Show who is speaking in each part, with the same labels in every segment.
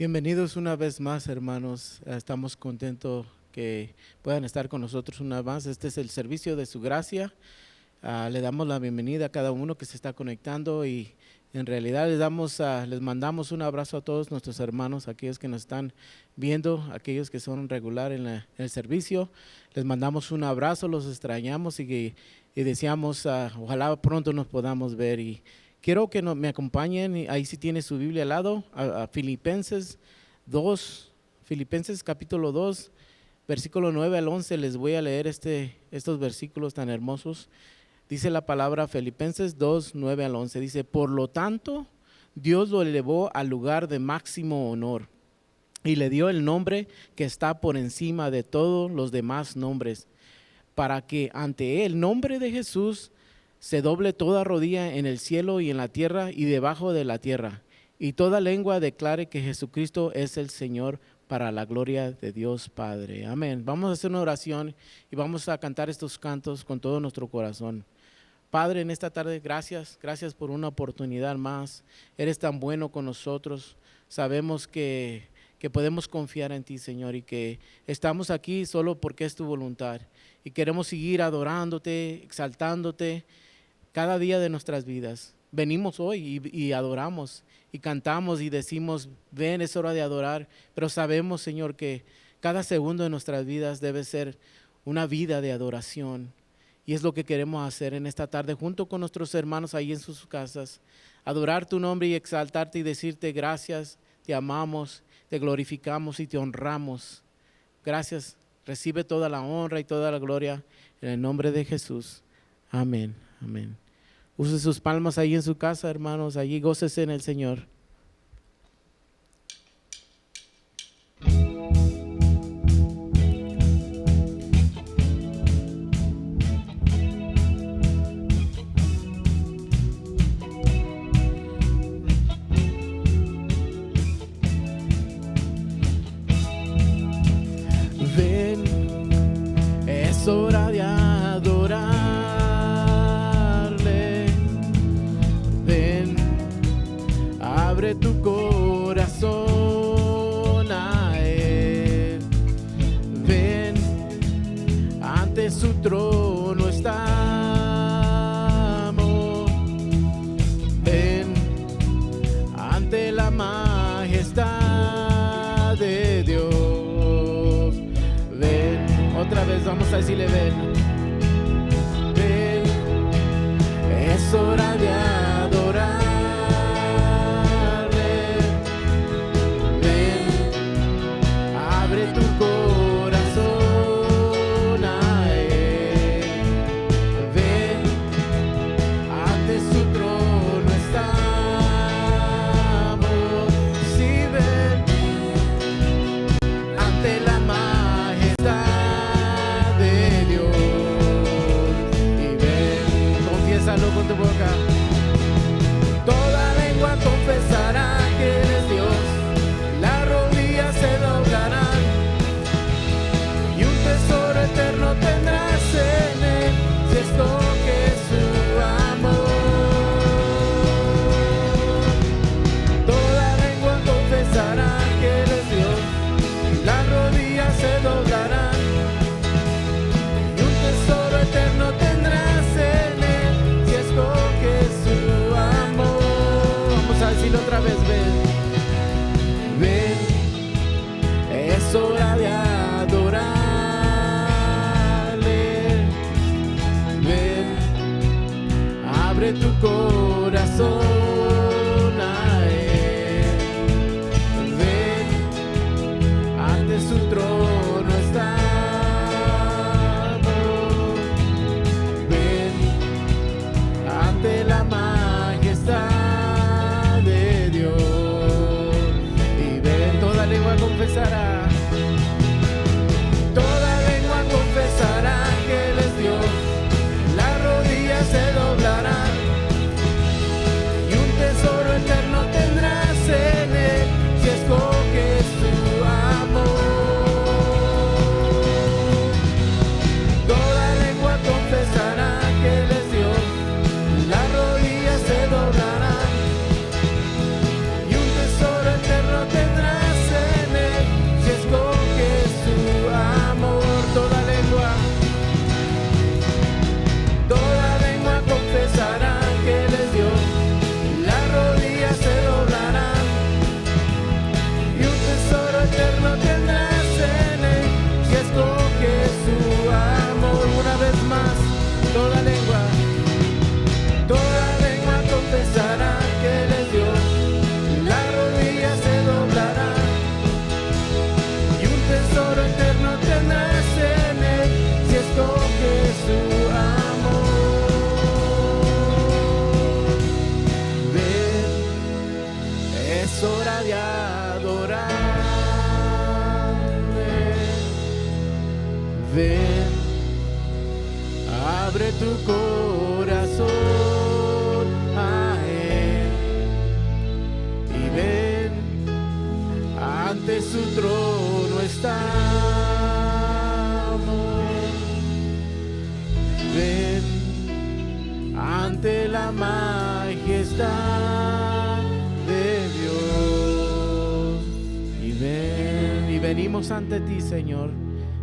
Speaker 1: Bienvenidos una vez más, hermanos. Estamos contentos que puedan estar con nosotros una vez más. Este es el servicio de su gracia. Le damos la bienvenida a cada uno que se está conectando y en realidad les mandamos un abrazo a todos nuestros hermanos, aquellos que nos están viendo, aquellos que son regular en el servicio. Les mandamos un abrazo, los extrañamos y deseamos, ojalá pronto nos podamos ver. Y quiero que me acompañen, ahí si tiene su Biblia al lado, a Filipenses 2, Filipenses capítulo 2, versículo 9 al 11. Les voy a leer estos versículos tan hermosos. Dice la palabra Filipenses 2, 9 al 11. Dice: por lo tanto, Dios lo elevó al lugar de máximo honor y le dio el nombre que está por encima de todos los demás nombres, para que ante el nombre de Jesús se doble toda rodilla en el cielo y en la tierra y debajo de la tierra, y toda lengua declare que Jesucristo es el Señor, para la gloria de Dios Padre. Amén. Vamos a hacer una oración y vamos a cantar estos cantos con todo nuestro corazón. Padre, en esta tarde, gracias por una oportunidad más. Eres tan bueno con nosotros. Sabemos que podemos confiar en ti, Señor, y que estamos aquí solo porque es tu voluntad. Y queremos seguir adorándote, exaltándote cada día de nuestras vidas. Venimos hoy y adoramos y cantamos y decimos: ven, es hora de adorar. Pero sabemos, Señor, que cada segundo de nuestras vidas debe ser una vida de adoración. Y es lo que queremos hacer en esta tarde junto con nuestros hermanos ahí en sus casas. Adorar tu nombre y exaltarte y decirte gracias, te amamos, te glorificamos y te honramos. Gracias, recibe toda la honra y toda la gloria en el nombre de Jesús. Amén, amén. Use sus palmas ahí en su casa, hermanos, allí gócese en el Señor. Es hora de adorarle. Ven, abre tu corazón a Él. Ven, ante su trono estamos. Ven, ante la majestad de Dios. Otra vez vamos a decirle: ven, ven, es hora de adorarle. Ven, abre tu corazón a Él. Ven, ante su trono estamos. Sí, ven, ante la con tu boca. Toda lengua confesará que Él es Dios, las rodillas se doblarán y un tesoro eterno tendrás en Él, si escoges su amor. Toda lengua confesará que Él es Dios, las rodillas se doblarán y un tesoro eterno tendrás en Él. Decirlo otra vez: ven, ven, es hora de adorarle. Ven, abre tu corazón a Él. Ven, ante su trono estamos. Ven, ante la majestad. Confesará, toda lengua confesará que Él es Dios, las rodillas se doblarán y un tesoro eterno tendrás en Él, si escoges su amor. Toda lengua confesará que Él es Dios, las rodillas se doblarán y un tesoro eterno tendrás tu corazón a Él y ven, ante su trono estamos. Ven ante la majestad de Dios y ven, y venimos ante ti, Señor.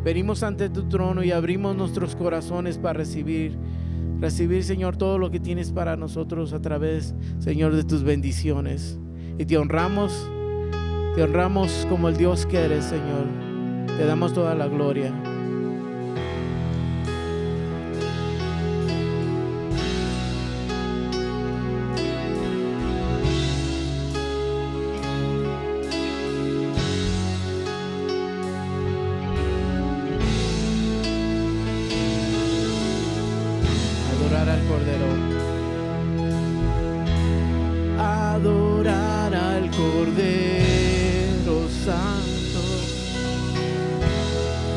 Speaker 1: Venimos ante tu trono y abrimos nuestros corazones para recibir, Señor, todo lo que tienes para nosotros a través, Señor, de tus bendiciones. Y te honramos como el Dios que eres, Señor. Te damos toda la gloria. Adorar al Cordero. Adorar al Cordero Santo.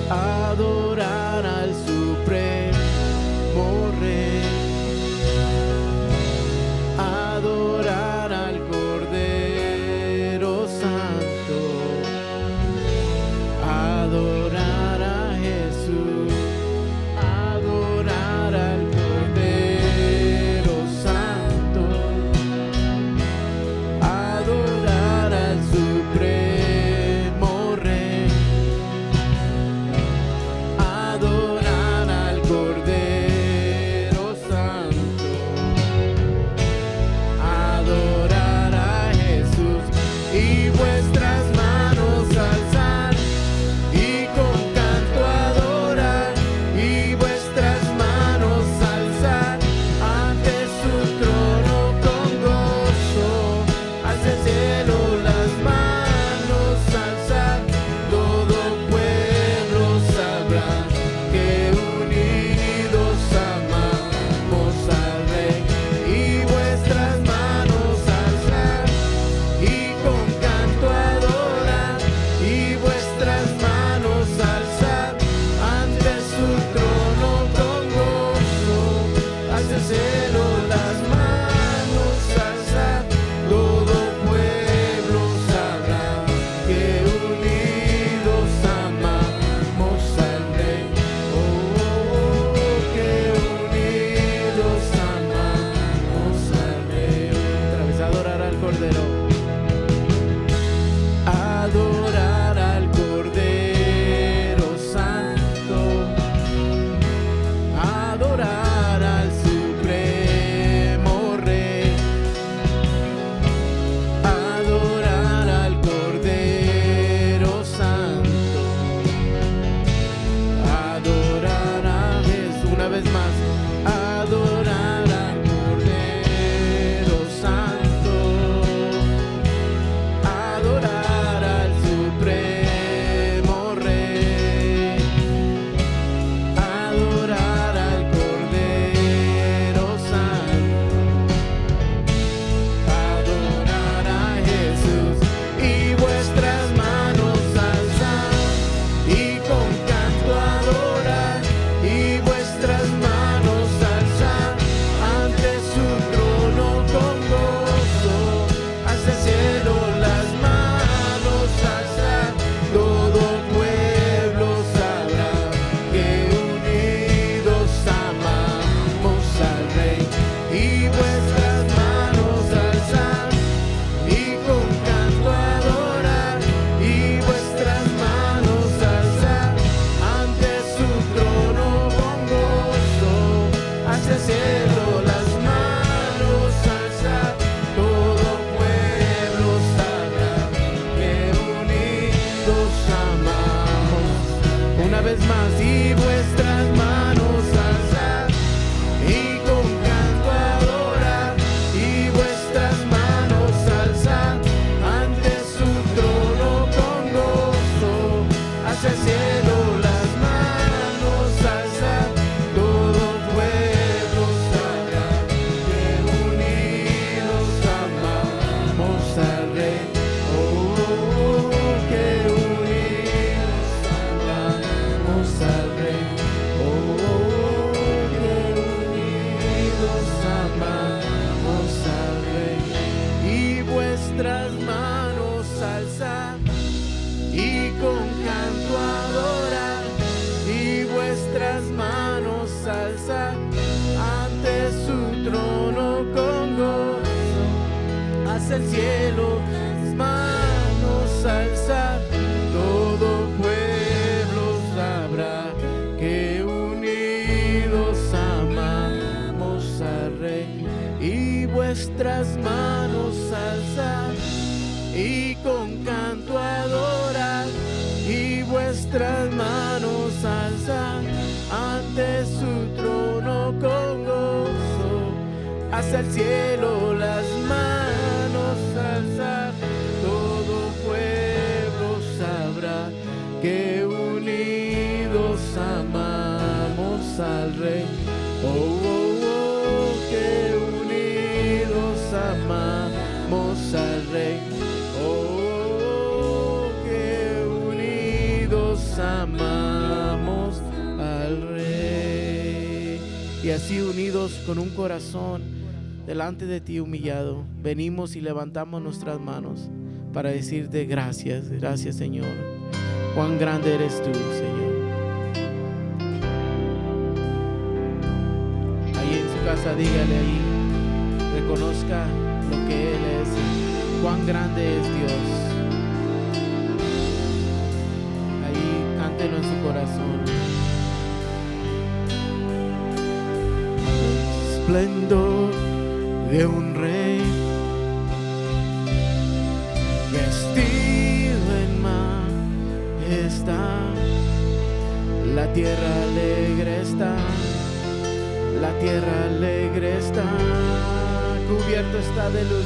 Speaker 1: Adorar al Supremo Rey. Adorar al Cordero Santo. Adorar a Jesús. Adorar al Cordero Santo. Adorar al Supremo Rey. Adorar al Cordero Santo. Adorar a Jesús y vuestras manos alzar y con canto adorar y vuestras manos alzar ante su trono con gozo. Hacia el cielo las manos alzar, todo pueblo sabrá que unidos amamos al Rey. Y vuestras manos alzar y con canto adorar y vuestras manos alzar ante su trono con gozo. Hacia el cielo las manos alzar, todo pueblo sabrá que unidos amamos al Rey. Oh, que unidos amamos al Rey. Otra vez, adorar al Cordero. Adorar al Cordero Santo. Adorar al Supremo Rey. Adorar al Cordero Santo. Adorar a Jesús. Una vez más. Adorar al Cordero Santo. Adorar al Supremo Rey. Adorar al Cordero Santo. Adorar a Jesús y vuestras manos alzar y con canto adorar y vuestras manos alzar ante su trono con gozo. Hacia el cielo las manos alzar, todo pueblo sabrá que unidos amamos al Rey. Y vuestras manos alzar y con canto adorar y vuestras manos alzar ante su trono con gozo. Hacia el cielo las manos alzar, todo pueblo sabrá que unidos amamos. Una vez más, y vuestras manos alzar y con canto adorar y vuestras manos alzar ante su trono con gozo. Hacia el cielo las manos alzar, todo pueblo sabrá que unidos amamos al Rey. Oh, que unidos amamos al Rey. hacia el cielo, las manos alzar, todo pueblo sabrá que unidos amamos al Rey. Y vuestras manos alzar y con canto adorar, y vuestras manos alzar ante su trono con gozo, hacia el cielo las manos alzar, todo pueblo sabrá que unidos amamos al Rey. Oh, oh, oh, que unidos amamos al Rey. Oh, que unidos amamos al Rey. Y así unidos con un corazón delante de ti humillado, venimos y levantamos nuestras manos para decirte gracias, gracias Señor. Cuán grande eres tú, Señor. Ahí en su casa dígale ahí, reconozca lo que Él es, cuán grande es Dios. Ahí cántelo en su corazón. Esplendor de un rey, vestido en majestad, la tierra alegre está, la tierra alegre está, cubierto está de luz,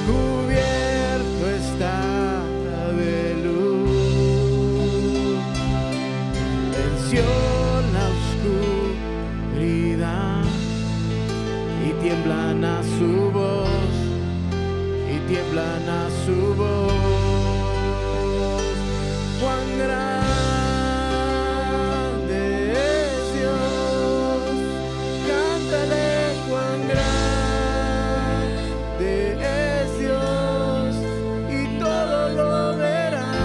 Speaker 1: cubierto está de luz, venció la oscuridad y tiemblan a su voz, y tiemblan a su voz. Cuán grande es Dios, cántale cuán grande es Dios, y todo lo verán.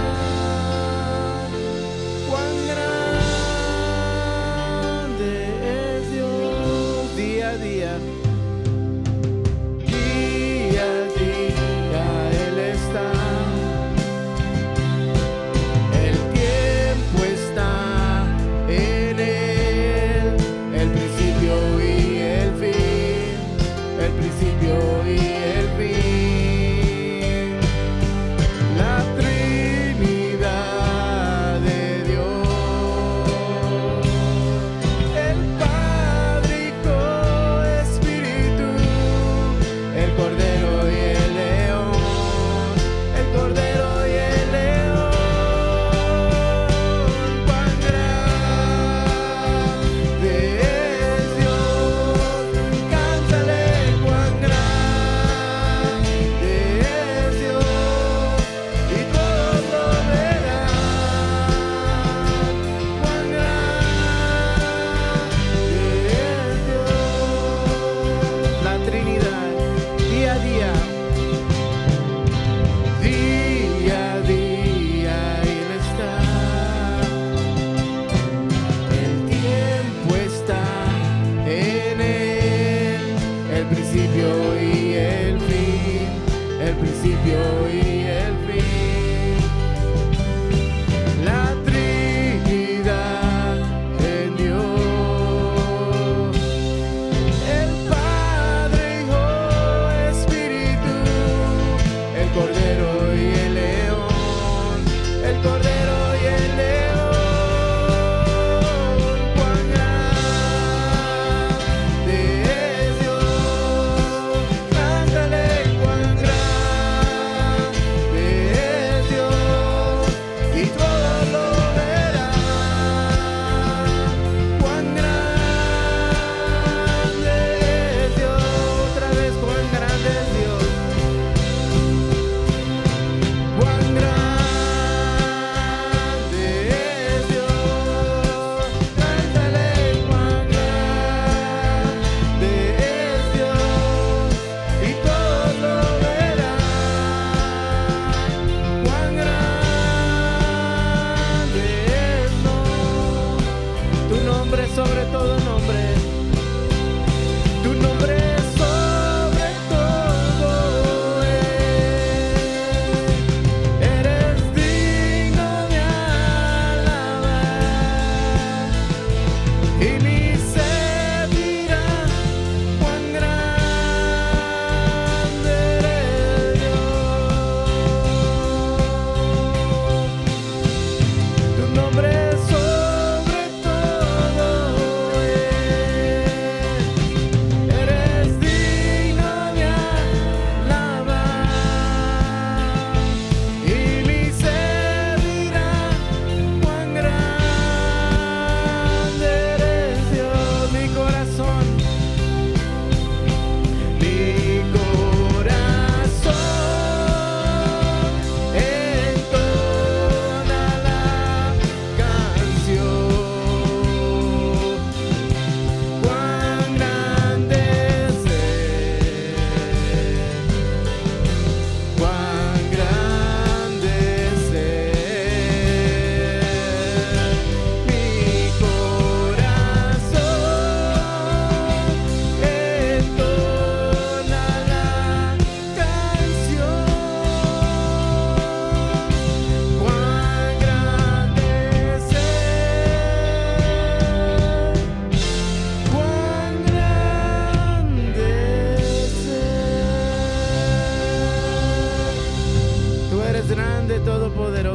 Speaker 1: Cuán grande es Dios, día a día. Día a día Él está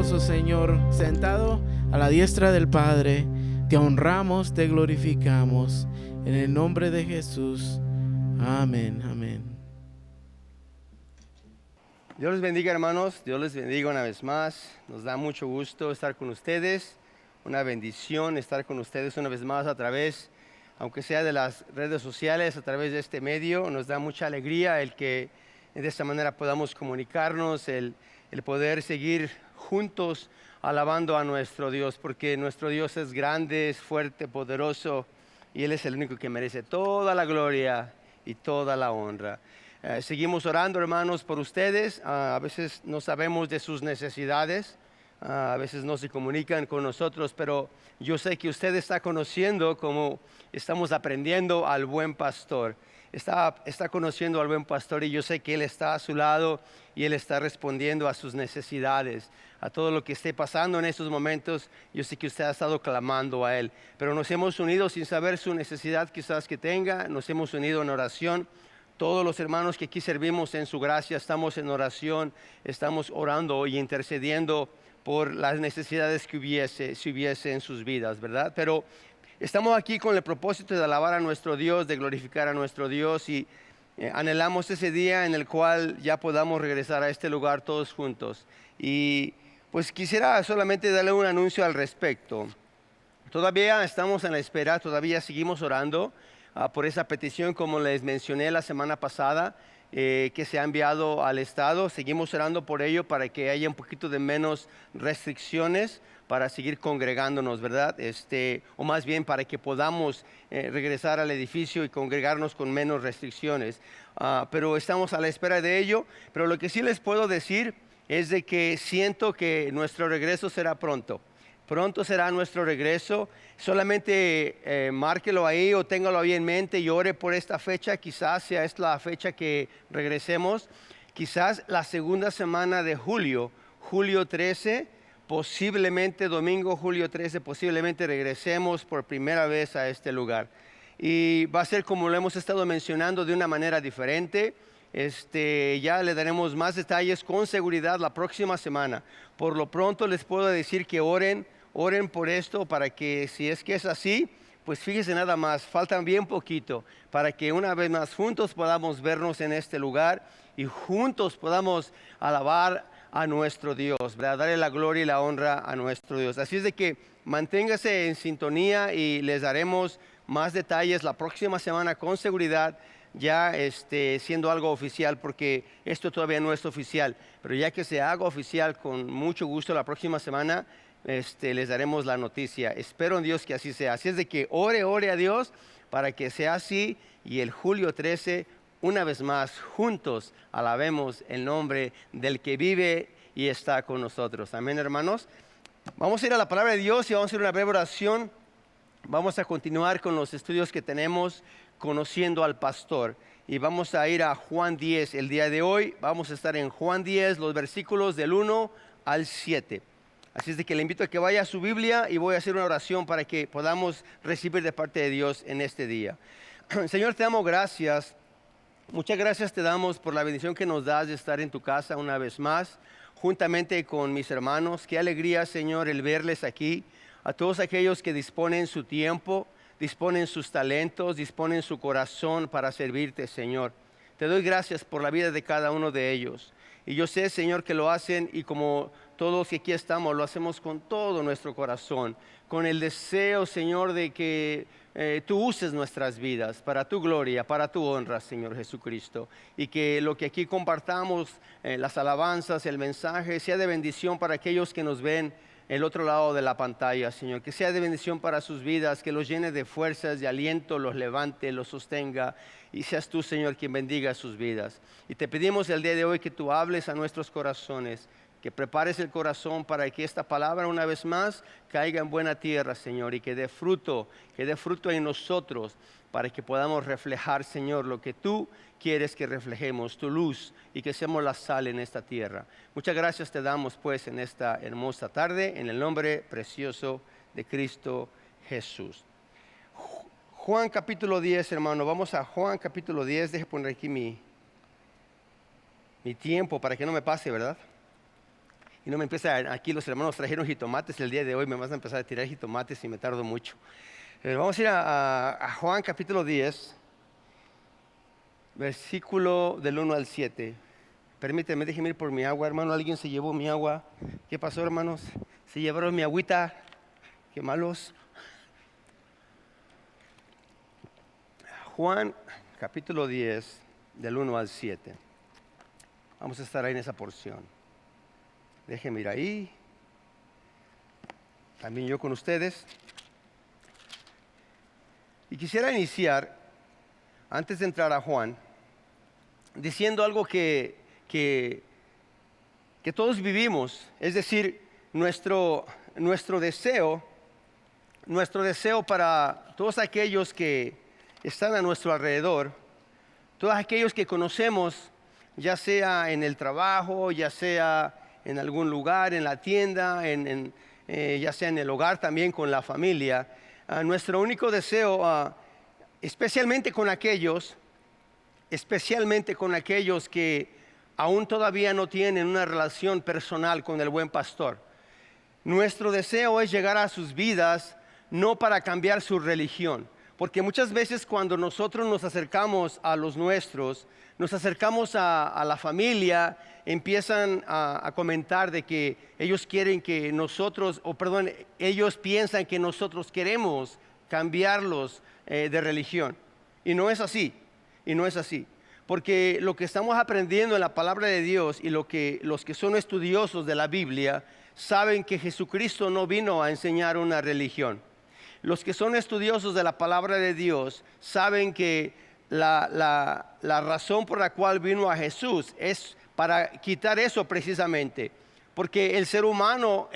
Speaker 1: tenemos, oh Señor, sentado a la diestra del Padre. Te honramos, te glorificamos. En el nombre de Jesús. Amén, amén.
Speaker 2: Dios les bendiga, hermanos. Dios les bendiga una vez más. Nos da mucho gusto estar con ustedes. Una bendición estar con ustedes una vez más a través, aunque sea de las redes sociales, a través de este medio. Nos da mucha alegría el que de esta manera podamos comunicarnos, el poder seguir juntos alabando a nuestro Dios, porque nuestro Dios es grande, es fuerte, poderoso, y Él es el único que merece toda la gloria y toda la honra. Seguimos orando, hermanos, por ustedes. A veces no sabemos de sus necesidades, a veces no se comunican con nosotros, pero yo sé que usted está conociendo, como estamos aprendiendo, al buen pastor. Está conociendo al buen pastor, y yo sé que Él está a su lado y Él está respondiendo a sus necesidades, a todo lo que esté pasando en estos momentos. Yo sé que usted ha estado clamando a Él, pero nos hemos unido sin saber su necesidad quizás que tenga. Nos hemos unido en oración. Todos los hermanos que aquí servimos en su gracia estamos en oración, estamos orando y intercediendo por las necesidades que hubiese en sus vidas, ¿verdad? Pero estamos aquí con el propósito de alabar a nuestro Dios, de glorificar a nuestro Dios, y anhelamos ese día en el cual ya podamos regresar a este lugar todos juntos. Y pues quisiera solamente darle un anuncio al respecto. Todavía estamos en la espera, todavía seguimos orando por esa petición, como les mencioné la semana pasada, que se ha enviado al Estado. Seguimos orando por ello para que haya un poquito de menos restricciones para seguir congregándonos, ¿verdad? O más bien para que podamos regresar al edificio y congregarnos con menos restricciones. Pero estamos a la espera de ello. Pero lo que sí les puedo decir es de que siento que nuestro regreso será pronto. Pronto será nuestro regreso. Solamente márquelo ahí o téngalo ahí en mente y ore por esta fecha. Quizás sea esta la fecha que regresemos. Quizás la segunda semana de julio, julio 13, posiblemente domingo, julio 13, posiblemente regresemos por primera vez a este lugar. Y va a ser, como lo hemos estado mencionando, de una manera diferente. Ya le daremos más detalles con seguridad la próxima semana. Por lo pronto les puedo decir que oren por esto, para que, si es que es así, pues fíjense nada más, faltan bien poquito para que una vez más juntos podamos vernos en este lugar y juntos podamos alabar a nuestro Dios, ¿verdad? Darle la gloria y la honra a nuestro Dios. Así es de que manténgase en sintonía y les daremos más detalles la próxima semana con seguridad, ya siendo algo oficial, porque esto todavía no es oficial, pero ya que se haga oficial, con mucho gusto la próxima semana les daremos la noticia. Espero en Dios que así sea. Así es de que ore a Dios para que sea así, y el julio 13, una vez más, juntos alabemos el nombre del que vive y está con nosotros. Amén, hermanos. Vamos a ir a la palabra de Dios y vamos a hacer una breve oración. Vamos a continuar con los estudios que tenemos, conociendo al pastor. Y vamos a ir a Juan 10. El día de hoy vamos a estar en Juan 10, los versículos del 1 al 7. Así es de que le invito a que vaya a su Biblia y voy a hacer una oración para que podamos recibir de parte de Dios en este día. Señor, te damos gracias. Muchas gracias te damos por la bendición que nos das de estar en tu casa una vez más, juntamente con mis hermanos. Qué alegría, Señor, el verles aquí. A todos aquellos que disponen su tiempo, disponen sus talentos, disponen su corazón para servirte, Señor. Te doy gracias por la vida de cada uno de ellos. Y yo sé, Señor, que lo hacen, y como todos que aquí estamos, lo hacemos con todo nuestro corazón, con el deseo, Señor, de que tú uses nuestras vidas para tu gloria, para tu honra, Señor Jesucristo. Y que lo que aquí compartamos, las alabanzas, el mensaje, sea de bendición para aquellos que nos ven el otro lado de la pantalla, Señor. Que sea de bendición para sus vidas, que los llene de fuerzas, de aliento, los levante, los sostenga. Y seas tú, Señor, quien bendiga sus vidas. Y te pedimos el día de hoy que tú hables a nuestros corazones, que prepares el corazón para que esta palabra una vez más caiga en buena tierra, Señor, y que dé fruto en nosotros, para que podamos reflejar, Señor, lo que tú quieres que reflejemos, tu luz, y que seamos la sal en esta tierra. Muchas gracias te damos, pues, en esta hermosa tarde, en el nombre precioso de Cristo Jesús. Juan capítulo 10, hermano. Vamos a Juan capítulo 10. Deje poner aquí mi tiempo para que no me pase, ¿verdad? Y no me empieza, aquí los hermanos trajeron jitomates el día de hoy, me vas a empezar a tirar jitomates y me tardo mucho. Pero vamos a ir a Juan capítulo 10, versículo del 1 al 7. Permíteme, déjeme ir por mi agua, hermano. Alguien se llevó mi agua. ¿Qué pasó, hermanos? Se llevaron mi agüita. Qué malos. Juan capítulo 10, del 1 al 7. Vamos a estar ahí en esa porción. Déjenme ir ahí. También yo con ustedes. Y quisiera iniciar, antes de entrar a Juan, diciendo algo que todos vivimos. Es decir, nuestro deseo para todos aquellos que están a nuestro alrededor, todos aquellos que conocemos, ya sea en el trabajo, ya sea en algún lugar, en la tienda, ya sea en el hogar también con la familia. Nuestro único deseo, especialmente con aquellos que aún todavía no tienen una relación personal con el buen pastor. Nuestro deseo es llegar a sus vidas no para cambiar su religión, porque muchas veces cuando nosotros nos acercamos a los nuestros, nos acercamos a la familia, empiezan a comentar de que ellos quieren que nosotros, ellos piensan que nosotros queremos cambiarlos de religión. Y no es así, porque lo que estamos aprendiendo en la palabra de Dios y los que son estudiosos de la Biblia saben que Jesucristo no vino a enseñar una religión. Los que son estudiosos de la palabra de Dios saben que la razón por la cual vino a Jesús es para quitar eso precisamente, porque el ser humano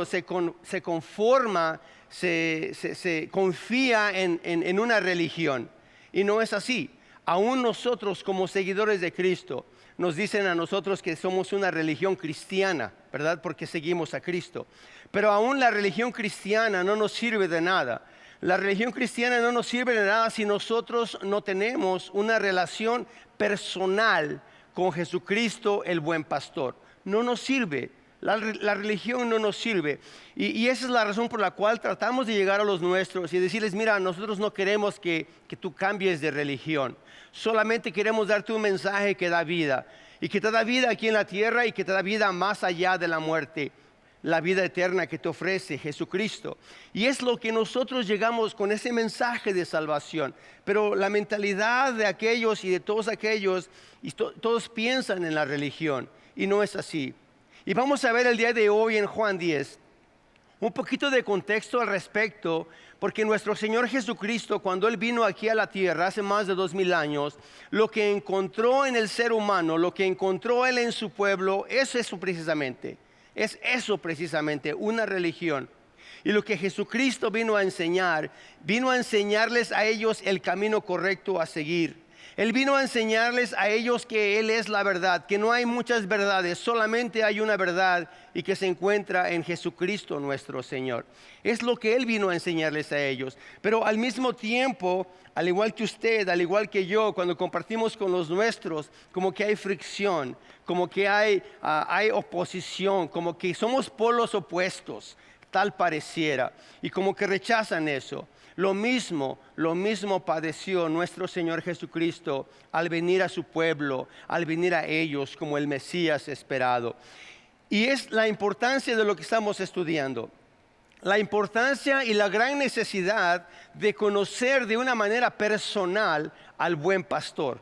Speaker 2: se conforma, se confía en una religión, y no es así. Aún nosotros como seguidores de Cristo nos dicen a nosotros que somos una religión cristiana, ¿verdad? Porque seguimos a Cristo. Pero aún la religión cristiana no nos sirve de nada. La religión cristiana no nos sirve de nada si nosotros no tenemos una relación personal con Jesucristo, el buen pastor. No nos sirve. La religión no nos sirve. Y esa es la razón por la cual tratamos de llegar a los nuestros y decirles, mira, nosotros no queremos que tú cambies de religión. Solamente queremos darte un mensaje que da vida. Y que te da vida aquí en la tierra y que te da vida más allá de la muerte. La vida eterna que te ofrece Jesucristo. Y es lo que nosotros llegamos con ese mensaje de salvación. Pero la mentalidad de aquellos y de todos aquellos, todos piensan en la religión. Y no es así. Y vamos a ver el día de hoy en Juan 10 un poquito de contexto al respecto, porque nuestro Señor Jesucristo, cuando Él vino aquí a la tierra hace más de 2000 años, lo que encontró en el ser humano, lo que encontró Él en su pueblo, es eso precisamente, una religión. Y lo que Jesucristo vino a enseñarles a ellos el camino correcto a seguir. Él vino a enseñarles a ellos que Él es la verdad, que no hay muchas verdades, solamente hay una verdad y que se encuentra en Jesucristo nuestro Señor. Es lo que Él vino a enseñarles a ellos. Pero al mismo tiempo, al igual que usted, al igual que yo, cuando compartimos con los nuestros, como que hay fricción, como que hay oposición, como que somos polos opuestos, tal pareciera, y como que rechazan eso. Lo mismo padeció nuestro Señor Jesucristo al venir a su pueblo, al venir a ellos como el Mesías esperado. Y es la importancia de lo que estamos estudiando. La importancia y la gran necesidad de conocer de una manera personal al buen pastor.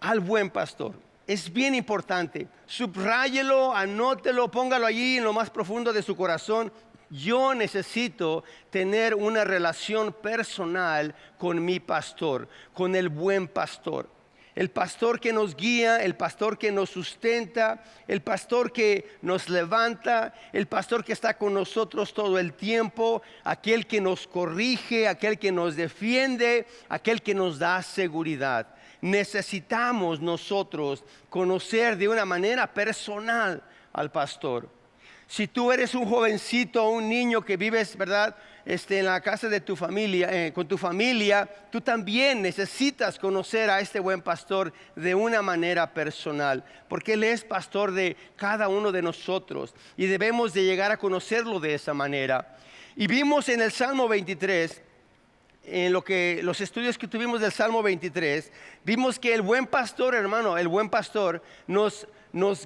Speaker 2: Al buen pastor. Es bien importante. Subráyelo, anótelo, póngalo allí en lo más profundo de su corazón. Yo necesito tener una relación personal con mi pastor, con el buen pastor. El pastor que nos guía, el pastor que nos sustenta, el pastor que nos levanta, el pastor que está con nosotros todo el tiempo, aquel que nos corrige, aquel que nos defiende, aquel que nos da seguridad. Necesitamos nosotros conocer de una manera personal al pastor. Si tú eres un jovencito o un niño que vives, ¿verdad? En la casa de tu familia, con tu familia, tú también necesitas conocer a este buen pastor de una manera personal, porque Él es pastor de cada uno de nosotros y debemos de llegar a conocerlo de esa manera. Y vimos en el Salmo 23, en los estudios que tuvimos del Salmo 23, vimos que el buen pastor, hermano, el buen pastor nos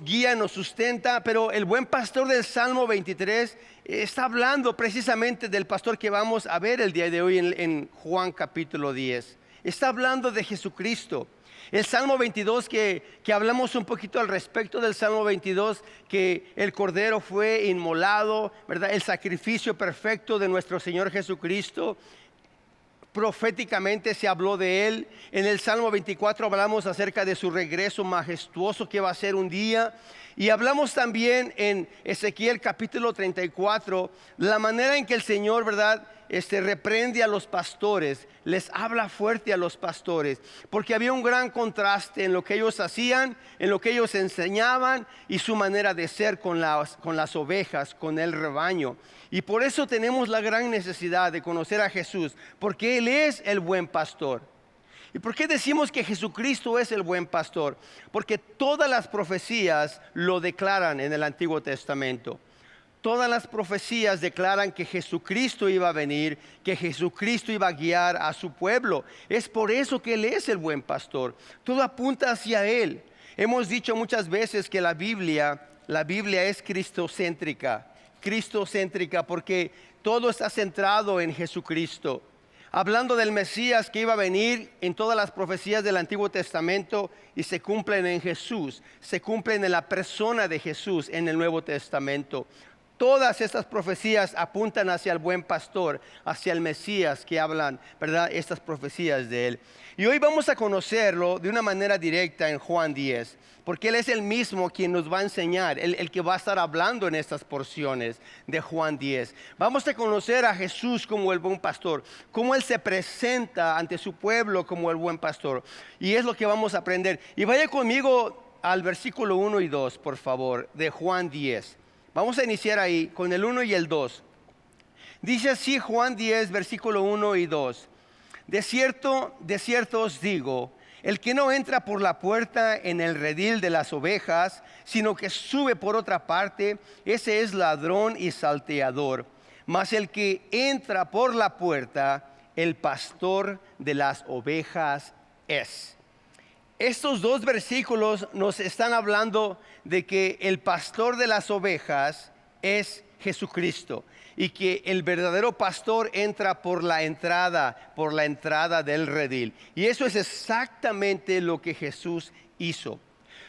Speaker 2: guía, nos sustenta, pero el buen pastor del Salmo 23 está hablando precisamente del pastor que vamos a ver el día de hoy en Juan capítulo 10. Está hablando de Jesucristo. El Salmo 22 que hablamos un poquito al respecto del Salmo 22, que el Cordero fue inmolado, ¿verdad? El sacrificio perfecto de nuestro Señor Jesucristo. Proféticamente se habló de Él. En el Salmo 24 hablamos acerca de su regreso majestuoso que va a ser un día. Y hablamos también en Ezequiel capítulo 34, la manera en que el Señor, ¿verdad?, reprende a los pastores, les habla fuerte a los pastores, porque había un gran contraste en lo que ellos hacían, en lo que ellos enseñaban y su manera de ser con las ovejas, con el rebaño. Y por eso tenemos la gran necesidad de conocer a Jesús, porque Él es el buen pastor. ¿Y por qué decimos que Jesucristo es el buen pastor? Porque todas las profecías lo declaran en el Antiguo Testamento. Todas las profecías declaran que Jesucristo iba a venir, que Jesucristo iba a guiar a su pueblo. Es por eso que Él es el buen pastor. Todo apunta hacia Él. Hemos dicho muchas veces que la Biblia es cristocéntrica. Cristocéntrica porque todo está centrado en Jesucristo. Hablando del Mesías que iba a venir, en todas las profecías del Antiguo Testamento y se cumplen en Jesús, se cumplen en la persona de Jesús en el Nuevo Testamento. Todas estas profecías apuntan hacia el buen pastor, hacia el Mesías que hablan, ¿verdad?, estas profecías de Él. Y hoy vamos a conocerlo de una manera directa en Juan 10, porque Él es el mismo quien nos va a enseñar, el que va a estar hablando en estas porciones de Juan 10. Vamos a conocer a Jesús como el buen pastor, cómo Él se presenta ante su pueblo como el buen pastor. Y es lo que vamos a aprender. Y vaya conmigo al versículo 1 y 2, por favor, de Juan 10. Vamos a iniciar ahí con el 1 y el 2. Dice así Juan 10, versículo 1 y 2. De cierto os digo, el que no entra por la puerta en el redil de las ovejas, sino que sube por otra parte, ese es ladrón y salteador. Mas el que entra por la puerta, el pastor de las ovejas es. Estos dos versículos nos están hablando de que el pastor de las ovejas es Jesucristo y que el verdadero pastor entra por la entrada del redil. Y eso es exactamente lo que Jesús hizo.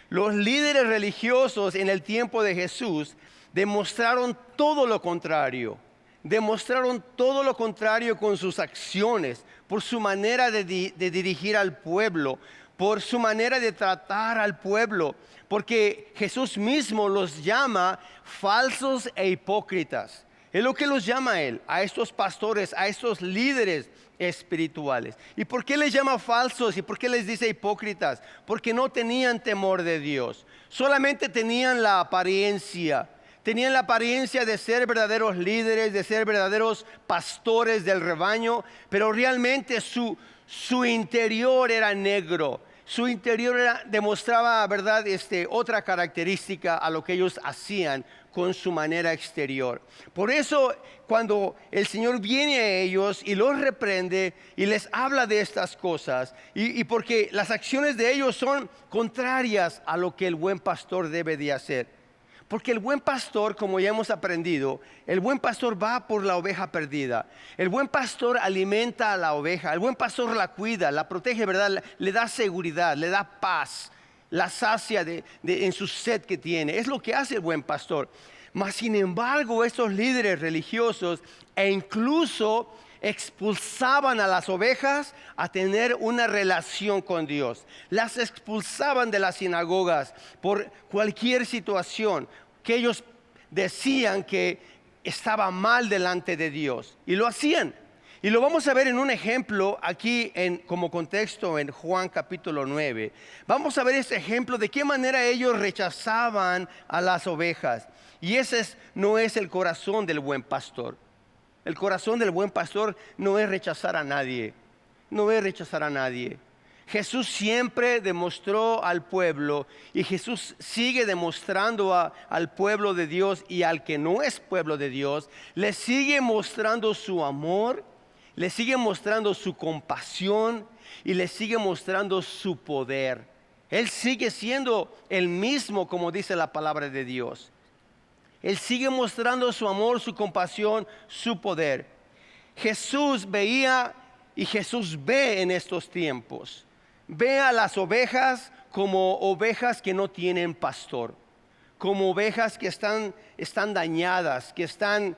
Speaker 2: Los líderes religiosos en el tiempo de Jesús demostraron todo lo contrario. Demostraron todo lo contrario con sus acciones, por su manera de dirigir al pueblo, por su manera de tratar al pueblo, porque Jesús mismo los llama falsos e hipócritas. Es lo que los llama Él, a estos pastores, a estos líderes espirituales. ¿Y por qué les llama falsos y por qué les dice hipócritas? Porque no tenían temor de Dios, solamente tenían la apariencia. Tenían la apariencia de ser verdaderos líderes, de ser verdaderos pastores del rebaño, pero realmente su interior era negro. Su interior demostraba, ¿verdad?, otra característica a lo que ellos hacían con su manera exterior. Por eso, cuando el Señor viene a ellos y los reprende y les habla de estas cosas, y porque las acciones de ellos son contrarias a lo que el buen pastor debe de hacer. Porque el buen pastor, como ya hemos aprendido, el buen pastor va por la oveja perdida. El buen pastor alimenta a la oveja. El buen pastor la cuida, la protege, ¿verdad? Le da seguridad, le da paz, la sacia en su sed que tiene. Es lo que hace el buen pastor. Mas sin embargo, estos líderes religiosos e incluso expulsaban a las ovejas a tener una relación con Dios. Las expulsaban de las sinagogas por cualquier situación que ellos decían que estaba mal delante de Dios. Y lo hacían. Y lo vamos a ver en un ejemplo aquí como contexto en Juan capítulo 9. Vamos a ver ese ejemplo de qué manera ellos rechazaban a las ovejas. Y ese no es el corazón del buen pastor. El corazón del buen pastor no es rechazar a nadie. No es rechazar a nadie. Jesús siempre demostró al pueblo y Jesús sigue demostrando al pueblo de Dios y al que no es pueblo de Dios, le sigue mostrando su amor, le sigue mostrando su compasión y le sigue mostrando su poder. Él sigue siendo el mismo, como dice la palabra de Dios. Él sigue mostrando su amor, su compasión, su poder. Jesús veía y Jesús ve en estos tiempos. Ve a las ovejas como ovejas que no tienen pastor, como ovejas que están dañadas, que están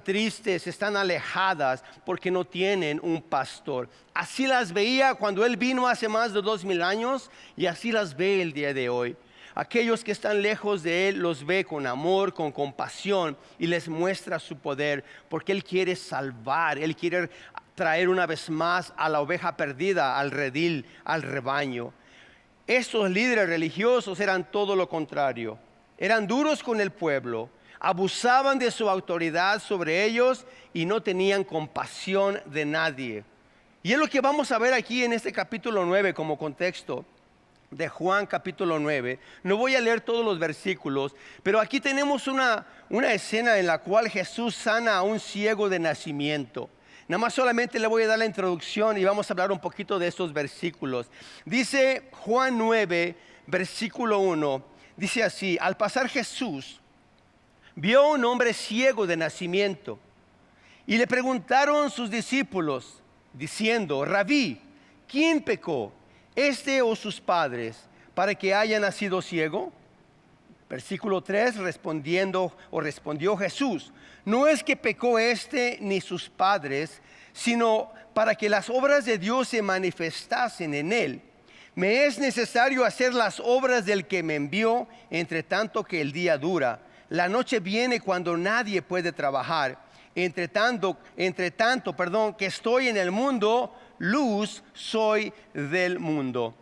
Speaker 2: tristes, están alejadas porque no tienen un pastor. Así las veía cuando Él vino hace más de 2000 años y así las ve el día de hoy. Aquellos que están lejos de Él los ve con amor, con compasión y les muestra su poder porque Él quiere salvar, Él quiere traer una vez más a la oveja perdida, al redil, al rebaño. Estos líderes religiosos eran todo lo contrario. Eran duros con el pueblo, abusaban de su autoridad sobre ellos y no tenían compasión de nadie. Y es lo que vamos a ver aquí en este capítulo 9 como contexto de Juan capítulo 9. No voy a leer todos los versículos, pero aquí tenemos una escena en la cual Jesús sana a un ciego de nacimiento. Nada más solamente le voy a dar la introducción y vamos a hablar un poquito de estos versículos. Dice Juan 9, versículo 1, dice así: al pasar Jesús vio a un hombre ciego de nacimiento y le preguntaron sus discípulos diciendo: Rabí, ¿quién pecó, este o sus padres, para que haya nacido ciego? Versículo 3, respondió Jesús: no es que pecó este ni sus padres, sino para que las obras de Dios se manifestasen en él. Me es necesario hacer las obras del que me envió, entre tanto que el día dura. La noche viene cuando nadie puede trabajar. Entre tanto, que estoy en el mundo, luz soy del mundo.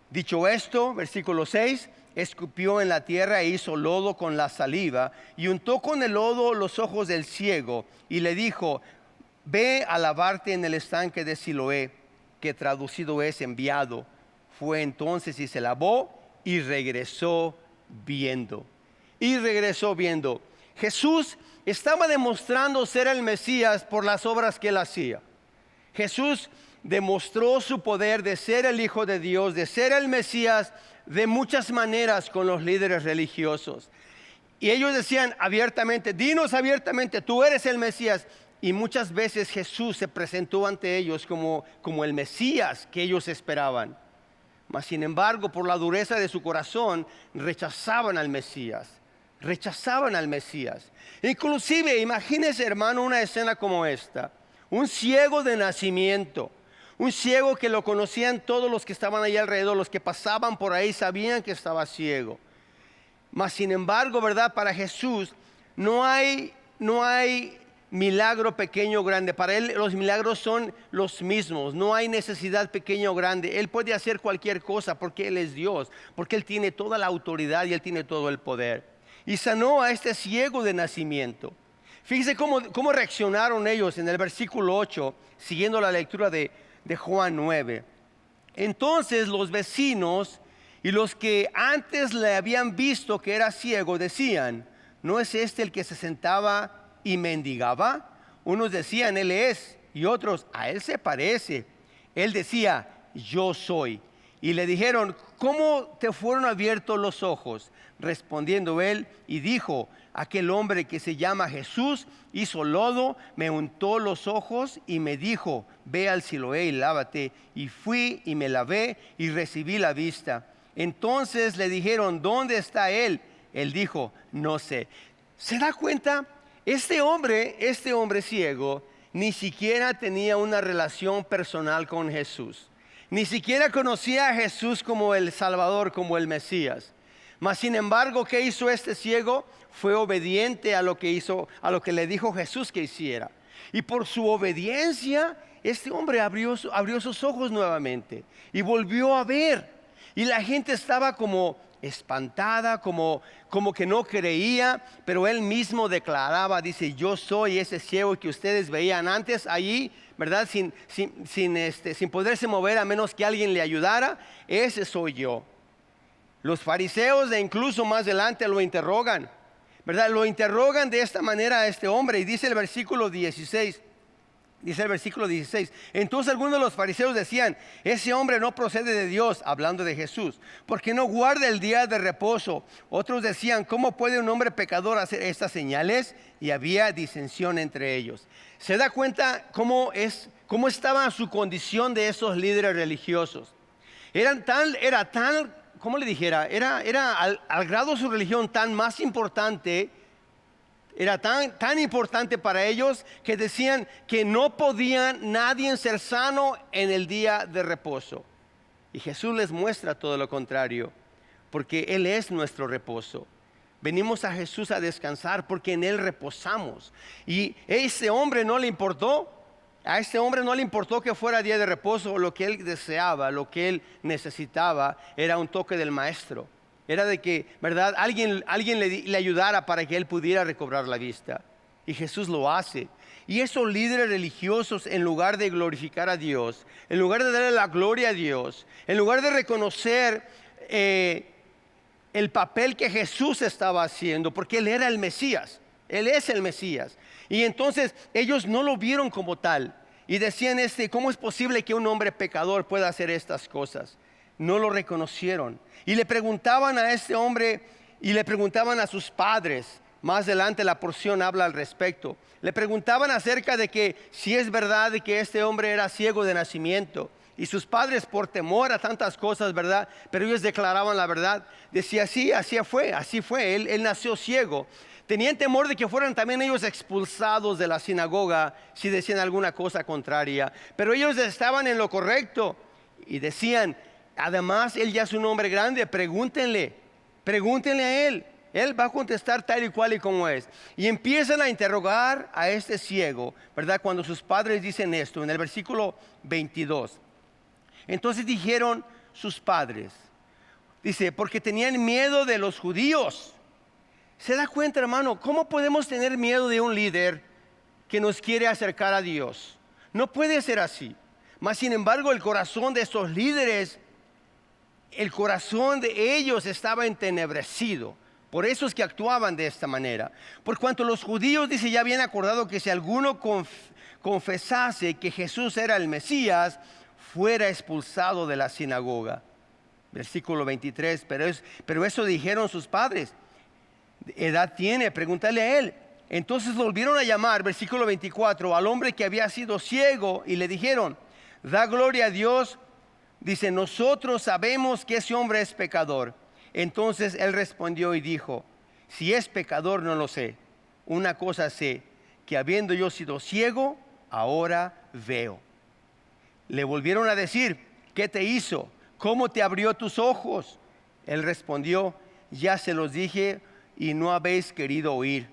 Speaker 2: Dicho esto, versículo 6, escupió en la tierra e hizo lodo con la saliva y untó con el lodo los ojos del ciego y le dijo: ve a lavarte en el estanque de Siloé, que traducido es enviado. Fue entonces y se lavó y regresó viendo. Jesús estaba demostrando ser el Mesías por las obras que él hacía. Jesús demostró su poder de ser el Hijo de Dios, de ser el Mesías, de muchas maneras con los líderes religiosos. Y ellos decían abiertamente: dinos abiertamente, tú eres el Mesías. Y muchas veces Jesús se presentó ante ellos como el Mesías que ellos esperaban. Mas sin embargo, por la dureza de su corazón, rechazaban al Mesías. Inclusive, imagínese, hermano, una escena como esta: un ciego de nacimiento. Un ciego que lo conocían todos los que estaban ahí alrededor, los que pasaban por ahí sabían que estaba ciego. Mas sin embargo, ¿verdad? Para Jesús no hay milagro pequeño o grande. Para Él los milagros son los mismos. No hay necesidad pequeña o grande. Él puede hacer cualquier cosa porque Él es Dios, porque Él tiene toda la autoridad y Él tiene todo el poder. Y sanó a este ciego de nacimiento. Fíjese cómo reaccionaron ellos en el versículo 8, siguiendo la lectura de Juan 9. Entonces los vecinos y los que antes le habían visto que era ciego decían: ¿no es este el que se sentaba y mendigaba? Unos decían: él es, y otros: a él se parece. Él decía: yo soy. Y le dijeron: ¿cómo te fueron abiertos los ojos? Respondiendo él y dijo: aquel hombre que se llama Jesús hizo lodo, me untó los ojos y me dijo: ve al Siloé y lávate. Y fui y me lavé y recibí la vista. Entonces le dijeron: ¿dónde está él? Él dijo: no sé. ¿Se da cuenta? Este hombre ciego ni siquiera tenía una relación personal con Jesús. Ni siquiera conocía a Jesús como el Salvador, como el Mesías. Mas sin embargo, ¿qué hizo este ciego? Fue obediente a lo que le dijo Jesús que hiciera. Y por su obediencia, este hombre abrió sus ojos nuevamente y volvió a ver. Y la gente estaba como espantada, como que no creía, pero él mismo declaraba, dice: yo soy ese ciego que ustedes veían antes allí, ¿verdad? Sin poderse mover a menos que alguien le ayudara. Ese soy yo. Los fariseos, e incluso más adelante, lo interrogan, ¿verdad? Lo interrogan de esta manera a este hombre, y dice el versículo 16. Dice el versículo 16: entonces algunos de los fariseos decían: ese hombre no procede de Dios, hablando de Jesús, porque no guarda el día de reposo. Otros decían: ¿cómo puede un hombre pecador hacer estas señales? Y había disensión entre ellos. ¿Se da cuenta cómo estaba su condición de esos líderes religiosos? Era tan, ¿cómo le dijera? Era al grado su religión tan más importante. Era tan importante para ellos que decían que no podían nadie ser sano en el día de reposo. Y Jesús les muestra todo lo contrario, porque Él es nuestro reposo. Venimos a Jesús a descansar porque en Él reposamos. Y a ese hombre no le importó que fuera día de reposo. Lo que él deseaba, lo que él necesitaba era un toque del maestro. Era de que, ¿verdad?, alguien le ayudara para que él pudiera recobrar la vista. Y Jesús lo hace. Y esos líderes religiosos, en lugar de glorificar a Dios, en lugar de darle la gloria a Dios, en lugar de reconocer el papel que Jesús estaba haciendo, porque Él era el Mesías, Él es el Mesías. Y entonces ellos no lo vieron como tal. Y decían: ¿cómo es posible que un hombre pecador pueda hacer estas cosas? No lo reconocieron. Y le preguntaban a este hombre, y le preguntaban a sus padres. Más adelante la porción habla al respecto. Le preguntaban acerca de que si es verdad de que este hombre era ciego de nacimiento. Y sus padres, por temor a tantas cosas, ¿verdad?, pero ellos declaraban la verdad. Decía: sí, así fue. Él nació ciego. Tenían temor de que fueran también ellos expulsados de la sinagoga si decían alguna cosa contraria. Pero ellos estaban en lo correcto y decían: además, él ya es un hombre grande, pregúntenle a él. Él va a contestar tal y cual y como es. Y empiezan a interrogar a este ciego, ¿verdad?, cuando sus padres dicen esto, en el versículo 22. Entonces dijeron sus padres, dice: porque tenían miedo de los judíos. ¿Se da cuenta, hermano? ¿Cómo podemos tener miedo de un líder que nos quiere acercar a Dios? No puede ser así. Mas sin embargo, el corazón de estos líderes, el corazón de ellos estaba entenebrecido. Por eso es que actuaban de esta manera. Por cuanto los judíos, dice, ya habían acordado que si alguno confesase que Jesús era el Mesías, fuera expulsado de la sinagoga. Versículo 23, pero eso dijeron sus padres. ¿Edad tiene? Pregúntale a él. Entonces volvieron a llamar, versículo 24, al hombre que había sido ciego, y le dijeron: da gloria a Dios. Dice: nosotros sabemos que ese hombre es pecador. Entonces él respondió y dijo: si es pecador no lo sé. Una cosa sé, que habiendo yo sido ciego, ahora veo. Le volvieron a decir: ¿qué te hizo? ¿Cómo te abrió tus ojos? Él respondió: ya se los dije y no habéis querido oír.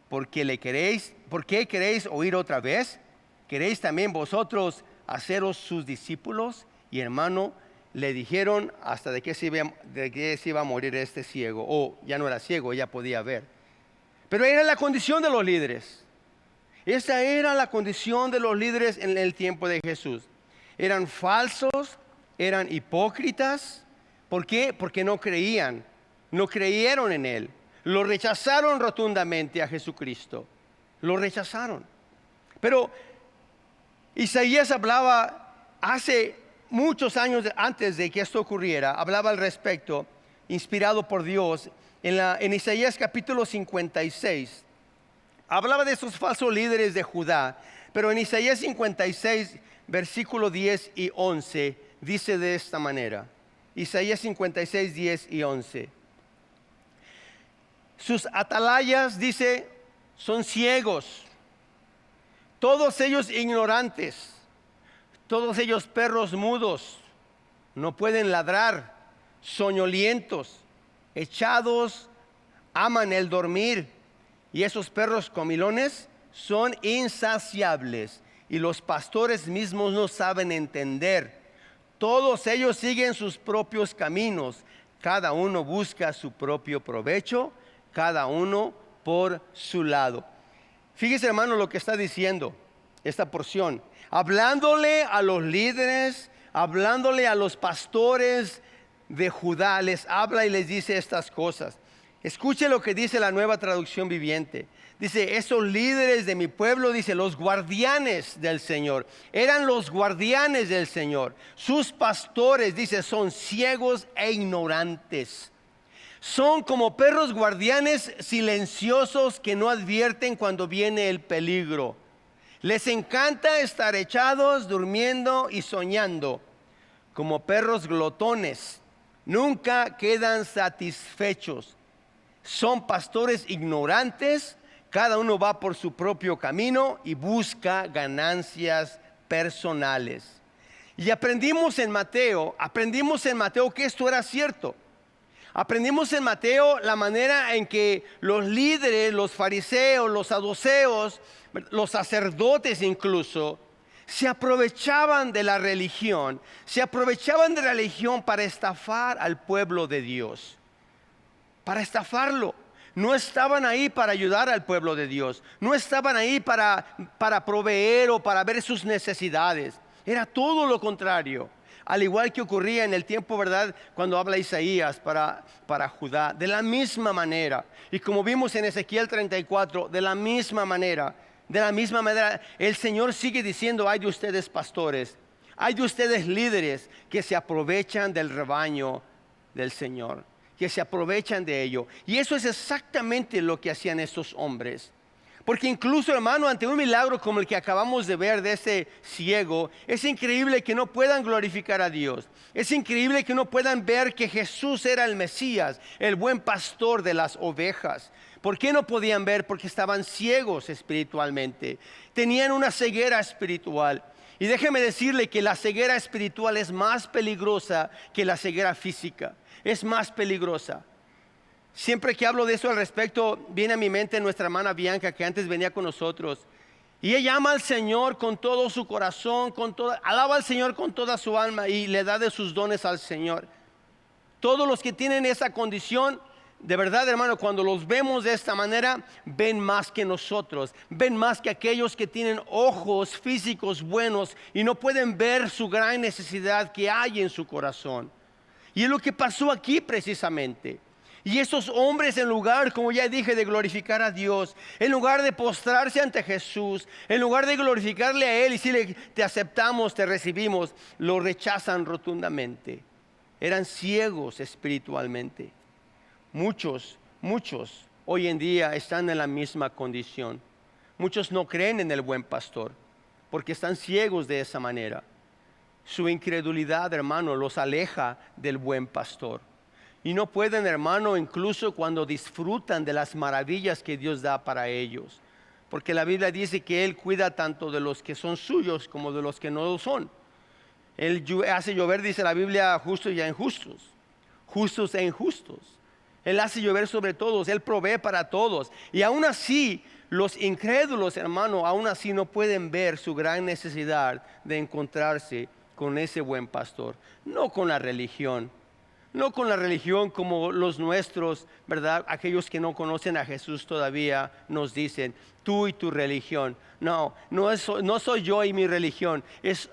Speaker 2: ¿Por qué queréis oír otra vez? ¿Queréis también vosotros haceros sus discípulos? Y hermano, le dijeron hasta de que se iba a morir este ciego. Ya no era ciego, ya podía ver. Pero era la condición de los líderes. Esa era la condición de los líderes en el tiempo de Jesús. Eran falsos, eran hipócritas. ¿Por qué? Porque no creyeron en Él. Lo rechazaron rotundamente a Jesucristo. Lo rechazaron. Pero Isaías hablaba hace muchos años antes de que esto ocurriera. Hablaba al respecto, inspirado por Dios. En Isaías capítulo 56. Hablaba de esos falsos líderes de Judá. Pero en Isaías 56, versículo 10 y 11, dice de esta manera. Isaías 56, 10 y 11. Sus atalayas, dice, son ciegos, todos ellos ignorantes, todos ellos perros mudos, no pueden ladrar, soñolientos, echados, aman el dormir, y esos perros comilones son insaciables y los pastores mismos no saben entender. Todos ellos siguen sus propios caminos, cada uno busca su propio provecho, cada uno por su lado. Fíjese, hermano, lo que está diciendo esta porción. Hablándole a los líderes, hablándole a los pastores de Judá, les habla y les dice estas cosas. Escuche lo que dice la Nueva Traducción Viviente. Dice, esos líderes de mi pueblo, dice, los guardianes del Señor. Eran los guardianes del Señor. Sus pastores, dice, son ciegos e ignorantes. Son como perros guardianes silenciosos que no advierten cuando viene el peligro. Les encanta estar echados, durmiendo y soñando. Como perros glotones, nunca quedan satisfechos. Son pastores ignorantes. Cada uno va por su propio camino y busca ganancias personales. Y aprendimos en Mateo que esto era cierto. Aprendimos en Mateo la manera en que los líderes, los fariseos, los saduceos, los sacerdotes incluso, se aprovechaban de la religión. Se aprovechaban de la religión para estafar al pueblo de Dios. Para estafarlo. No estaban ahí para ayudar al pueblo de Dios. No estaban ahí para proveer o para ver sus necesidades. Era todo lo contrario. Al igual que ocurría en el tiempo, ¿verdad? Cuando habla Isaías para Judá. De la misma manera. Y como vimos en Ezequiel 34, de la misma manera, el Señor sigue diciendo, ay de ustedes pastores, hay de ustedes líderes que se aprovechan del rebaño del Señor. Que se aprovechan de ello. Y eso es exactamente lo que hacían estos hombres. Porque incluso, hermano, ante un milagro como el que acabamos de ver de ese ciego, es increíble que no puedan glorificar a Dios. Es increíble que no puedan ver que Jesús era el Mesías, el buen pastor de las ovejas. ¿Por qué no podían ver? Porque estaban ciegos espiritualmente. Tenían una ceguera espiritual. Y déjeme decirle que la ceguera espiritual es más peligrosa que la ceguera física. Es más peligrosa. Siempre que hablo de eso al respecto, viene a mi mente nuestra hermana Bianca, que antes venía con nosotros. Y ella ama al Señor con todo su corazón, alaba al Señor con toda su alma y le da de sus dones al Señor. Todos los que tienen esa condición, de verdad, hermano, cuando los vemos de esta manera, ven más que nosotros. Ven más que aquellos que tienen ojos físicos buenos y no pueden ver su gran necesidad que hay en su corazón. Y es lo que pasó aquí precisamente. Y esos hombres, en lugar, como ya dije, de glorificar a Dios, en lugar de postrarse ante Jesús, en lugar de glorificarle a Él y decirle, te aceptamos, te recibimos, lo rechazan rotundamente. Eran ciegos espiritualmente. Muchos hoy en día están en la misma condición. Muchos no creen en el buen pastor porque están ciegos de esa manera. Su incredulidad, hermano, los aleja del buen pastor. Y no pueden, hermano, incluso cuando disfrutan de las maravillas que Dios da para ellos. Porque la Biblia dice que Él cuida tanto de los que son suyos como de los que no lo son. Él hace llover, dice la Biblia, justos y injustos. Justos e injustos. Él hace llover sobre todos, Él provee para todos. Y aún así, los incrédulos, hermano, aún así no pueden ver su gran necesidad de encontrarse con ese buen pastor. No con la religión. No con la religión como los nuestros, ¿verdad? Aquellos que no conocen a Jesús todavía nos dicen, tú y tu religión. No soy yo y mi religión,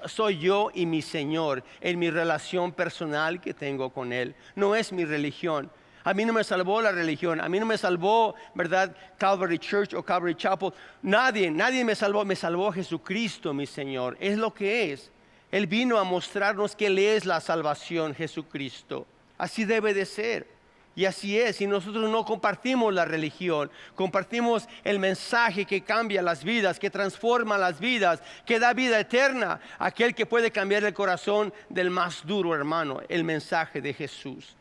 Speaker 2: soy yo y mi Señor en mi relación personal que tengo con Él. No es mi religión. A mí no me salvó la religión, a mí no me salvó, ¿verdad? Calvary Church o Calvary Chapel. Nadie me salvó Jesucristo, mi Señor. Es lo que es. Él vino a mostrarnos que Él es la salvación, Jesucristo. Así debe de ser. Y así es. Y nosotros no compartimos la religión. Compartimos el mensaje que cambia las vidas, que transforma las vidas, que da vida eterna. Aquel que puede cambiar el corazón del más duro hermano. El mensaje de Jesús.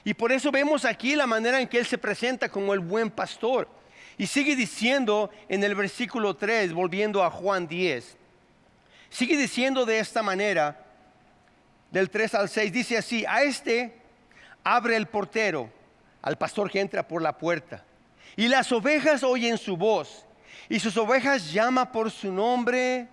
Speaker 2: Y por eso vemos aquí la manera en que Él se presenta como el buen pastor. Y sigue diciendo en el versículo 3, volviendo a Juan 10. Sigue diciendo de esta manera, del 3 al 6, dice así, a este abre el portero, al pastor que entra por la puerta, y las ovejas oyen su voz, y sus ovejas llama por su nombre,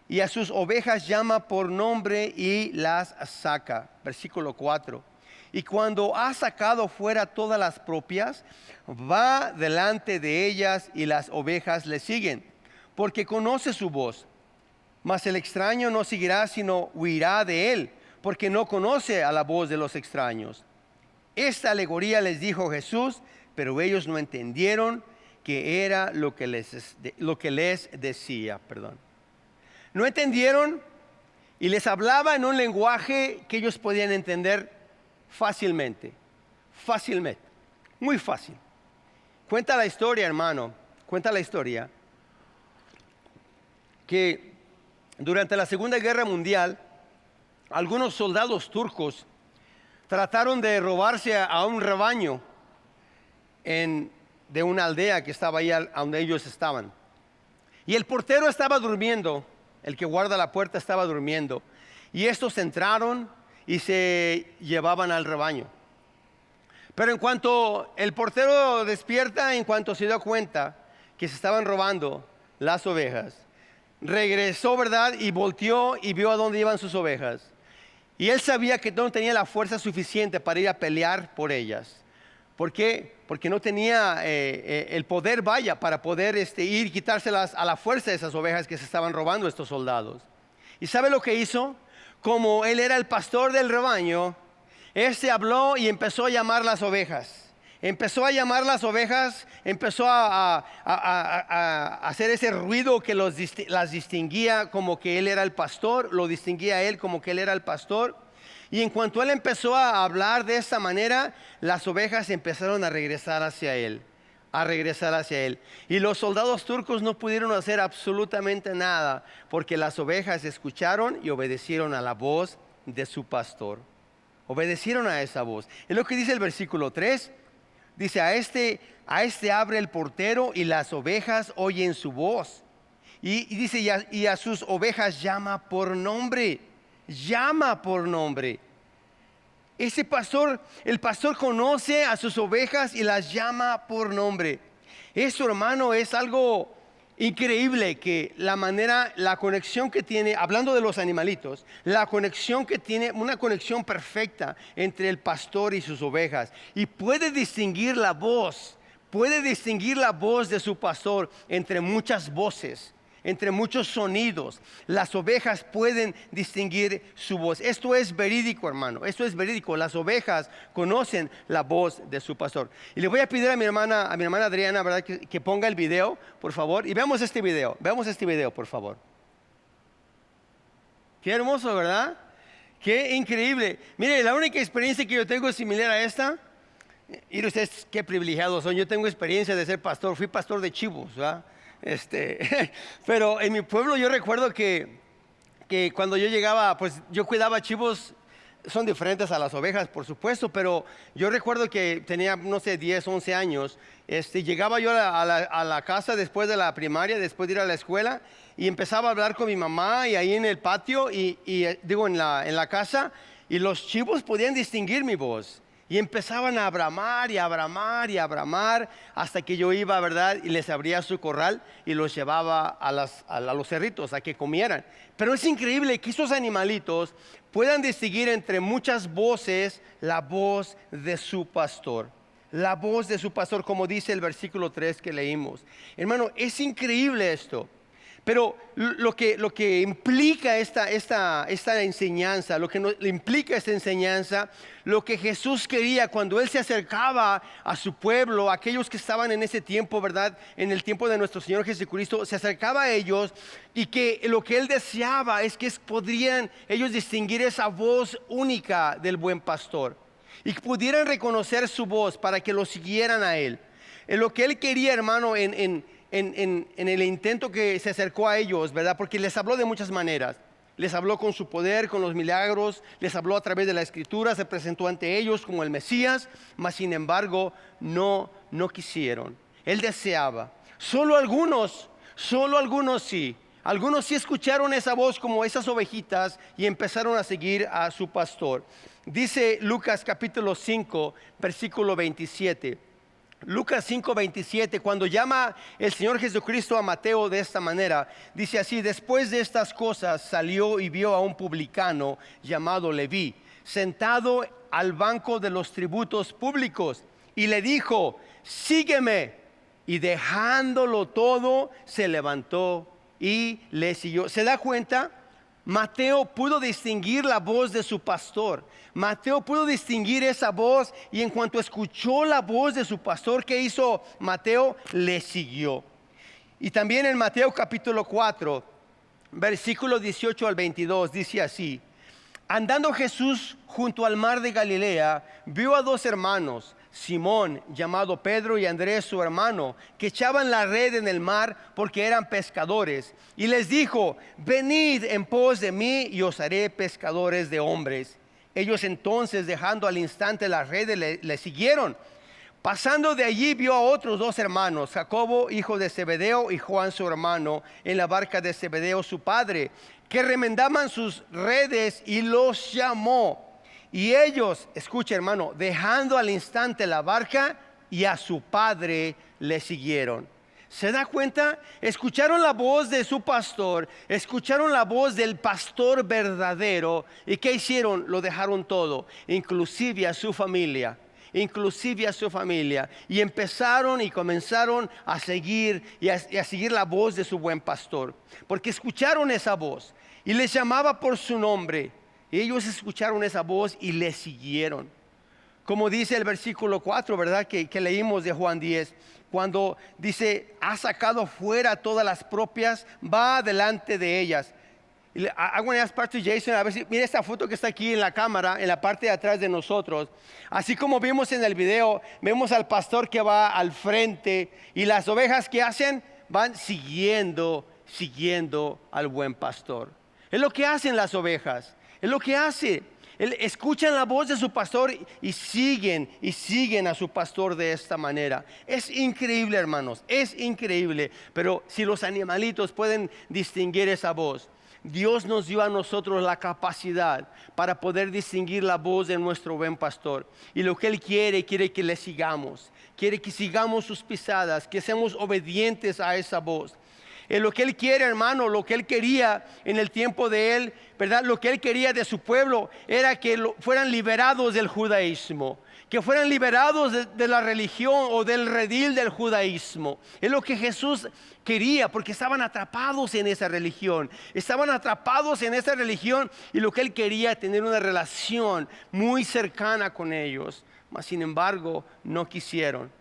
Speaker 2: y a sus ovejas llama por nombre y las saca. Versículo 4. Y cuando ha sacado fuera todas las propias, va delante de ellas y las ovejas le siguen, porque conoce su voz. Mas el extraño no seguirá, sino huirá de él, porque no conoce a la voz de los extraños. Esta alegoría les dijo Jesús, pero ellos no entendieron que era lo que les decía. No entendieron, y les hablaba en un lenguaje que ellos podían entender fácilmente, muy fácil. Cuenta la historia, hermano, que durante la Segunda Guerra Mundial, algunos soldados turcos trataron de robarse a un rebaño de una aldea que estaba ahí donde ellos estaban. Y el portero estaba durmiendo, el que guarda la puerta estaba durmiendo. Y estos entraron y se llevaban al rebaño. Pero en cuanto el portero despierta, en cuanto se dio cuenta que se estaban robando las ovejas, regresó, ¿verdad? Y volteó y vio a dónde iban sus ovejas. Y él sabía que no tenía la fuerza suficiente para ir a pelear por ellas. ¿Por qué? Porque no tenía el poder, para poder ir y quitárselas a la fuerza de esas ovejas que se estaban robando estos soldados. ¿Y sabe lo que hizo? Como él era el pastor del rebaño, habló y empezó a llamar las ovejas. Empezó a hacer ese ruido que las distinguía como que él era el pastor, lo distinguía a él como que él era el pastor. Y en cuanto él empezó a hablar de esta manera, las ovejas empezaron a regresar hacia él. Y los soldados turcos no pudieron hacer absolutamente nada, porque las ovejas escucharon y obedecieron a la voz de su pastor. Obedecieron a esa voz. Es lo que dice el versículo 3. Dice, a este abre el portero y las ovejas oyen su voz. Y dice, y a sus ovejas llama por nombre. El pastor conoce a sus ovejas y las llama por nombre. Eso, hermano, es algo increíble, que la conexión que tiene, hablando de los animalitos, la conexión que tiene, una conexión perfecta entre el pastor y sus ovejas. Y puede distinguir la voz de su pastor entre muchas voces, entre muchos sonidos. Las ovejas pueden distinguir su voz. Esto es verídico, hermano. Esto es verídico. Las ovejas conocen la voz de su pastor. Y le voy a pedir a mi hermana Adriana, ¿verdad?, que ponga el video, por favor. Y veamos este video. Por favor. Qué hermoso, ¿verdad? Qué increíble. Mire, la única experiencia que yo tengo es similar a esta. Y ustedes, qué privilegiados son. Yo tengo experiencia de ser pastor. Fui pastor de chivos, ¿verdad? Pero en mi pueblo yo recuerdo que cuando yo llegaba, pues yo cuidaba chivos. Son diferentes a las ovejas, por supuesto, pero yo recuerdo que tenía, 10, 11 años. Llegaba yo a la casa después de la primaria, después de ir a la escuela, y empezaba a hablar con mi mamá, y ahí en el patio, en la casa, y los chivos podían distinguir mi voz. Y empezaban a bramar hasta que yo iba, ¿verdad? Y les abría su corral y los llevaba a los cerritos a que comieran. Pero es increíble que esos animalitos puedan distinguir entre muchas voces la voz de su pastor. La voz de su pastor, como dice el versículo 3 que leímos. Hermano, es increíble esto. Pero lo que implica esta enseñanza, lo que Jesús quería cuando Él se acercaba a su pueblo, a aquellos que estaban en ese tiempo, ¿verdad? En el tiempo de nuestro Señor Jesucristo, se acercaba a ellos, y que lo que Él deseaba es que podrían ellos distinguir esa voz única del buen pastor, y que pudieran reconocer su voz para que lo siguieran a Él. Lo que Él quería, hermano, en el intento que se acercó a ellos, ¿verdad? Porque les habló de muchas maneras. Les habló con su poder, con los milagros, les habló a través de la Escritura, se presentó ante ellos como el Mesías, mas sin embargo no quisieron. Él deseaba. Solo algunos sí. Algunos sí escucharon esa voz como esas ovejitas y empezaron a seguir a su pastor. Dice Lucas capítulo 5, versículo 27. Lucas 5:27, cuando llama el Señor Jesucristo a Mateo de esta manera, dice así: después de estas cosas salió y vio a un publicano llamado Leví, sentado al banco de los tributos públicos, y le dijo: sígueme. Y dejándolo todo, se levantó y le siguió. ¿Se da cuenta? Mateo pudo distinguir la voz de su pastor. Mateo pudo distinguir esa voz, y en cuanto escuchó la voz de su pastor, ¿qué hizo Mateo? Le siguió. Y también en Mateo capítulo 4, versículo 18 al 22, dice así: andando Jesús junto al mar de Galilea, vio a dos hermanos, Simón, llamado Pedro, y Andrés su hermano, que echaban la red en el mar porque eran pescadores. Y les dijo: venid en pos de mí y os haré pescadores de hombres. Ellos entonces, dejando al instante las redes, le siguieron. Pasando de allí, vio a otros dos hermanos, Jacobo, hijo de Zebedeo, y Juan su hermano, en la barca de Zebedeo su padre, que remendaban sus redes, y los llamó. Y ellos, escucha hermano, dejando al instante la barca y a su padre, le siguieron. ¿Se da cuenta? Escucharon la voz de su pastor, escucharon la voz del pastor verdadero. ¿Y qué hicieron? Lo dejaron todo, inclusive a su familia. Y empezaron y comenzaron a seguir y a seguir la voz de su buen pastor, porque escucharon esa voz y les llamaba por su nombre. Y ellos escucharon esa voz y le siguieron. Como dice el versículo 4, ¿verdad? Que leímos de Juan 10, cuando dice: ha sacado fuera todas las propias, va delante de ellas. I want to ask Pastor Jason, a ver si, mira esta foto que está aquí en la cámara, en la parte de atrás de nosotros. Así como vimos en el video, vemos al pastor que va al frente, y las ovejas que hacen, van siguiendo al buen pastor. Es lo que hacen las ovejas. Es lo que hace. Escuchan la voz de su pastor y siguen a su pastor de esta manera. Es increíble, hermanos, es increíble. Pero si los animalitos pueden distinguir esa voz, Dios nos dio a nosotros la capacidad para poder distinguir la voz de nuestro buen pastor. Y lo que Él quiere que le sigamos. Quiere que sigamos sus pisadas, que seamos obedientes a esa voz. Lo que Él quiere, hermano, lo que Él quería en el tiempo de Él, ¿verdad? Lo que Él quería de su pueblo era que fueran liberados del judaísmo, que fueran liberados de la religión o del redil del judaísmo. Es lo que Jesús quería, porque estaban atrapados en esa religión. Y lo que Él quería, tener una relación muy cercana con ellos. Mas sin embargo, no quisieron.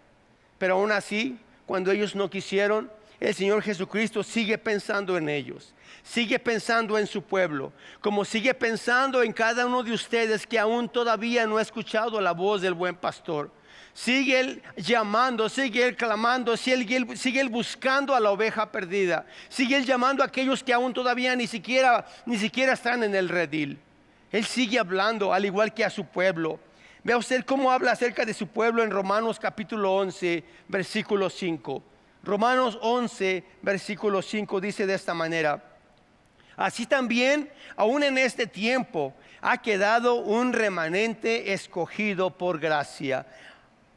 Speaker 2: Pero aún así, cuando ellos no quisieron, el Señor Jesucristo sigue pensando en ellos, sigue pensando en su pueblo, como sigue pensando en cada uno de ustedes que aún todavía no ha escuchado la voz del buen pastor. Sigue Él llamando, sigue Él clamando, sigue Él buscando a la oveja perdida, sigue Él llamando a aquellos que aún todavía ni siquiera están en el redil. Él sigue hablando al igual que a su pueblo. Vea usted cómo habla acerca de su pueblo en Romanos capítulo 11, versículo 5. Romanos 11, versículo 5 dice de esta manera: así también, aún en este tiempo, ha quedado un remanente escogido por gracia.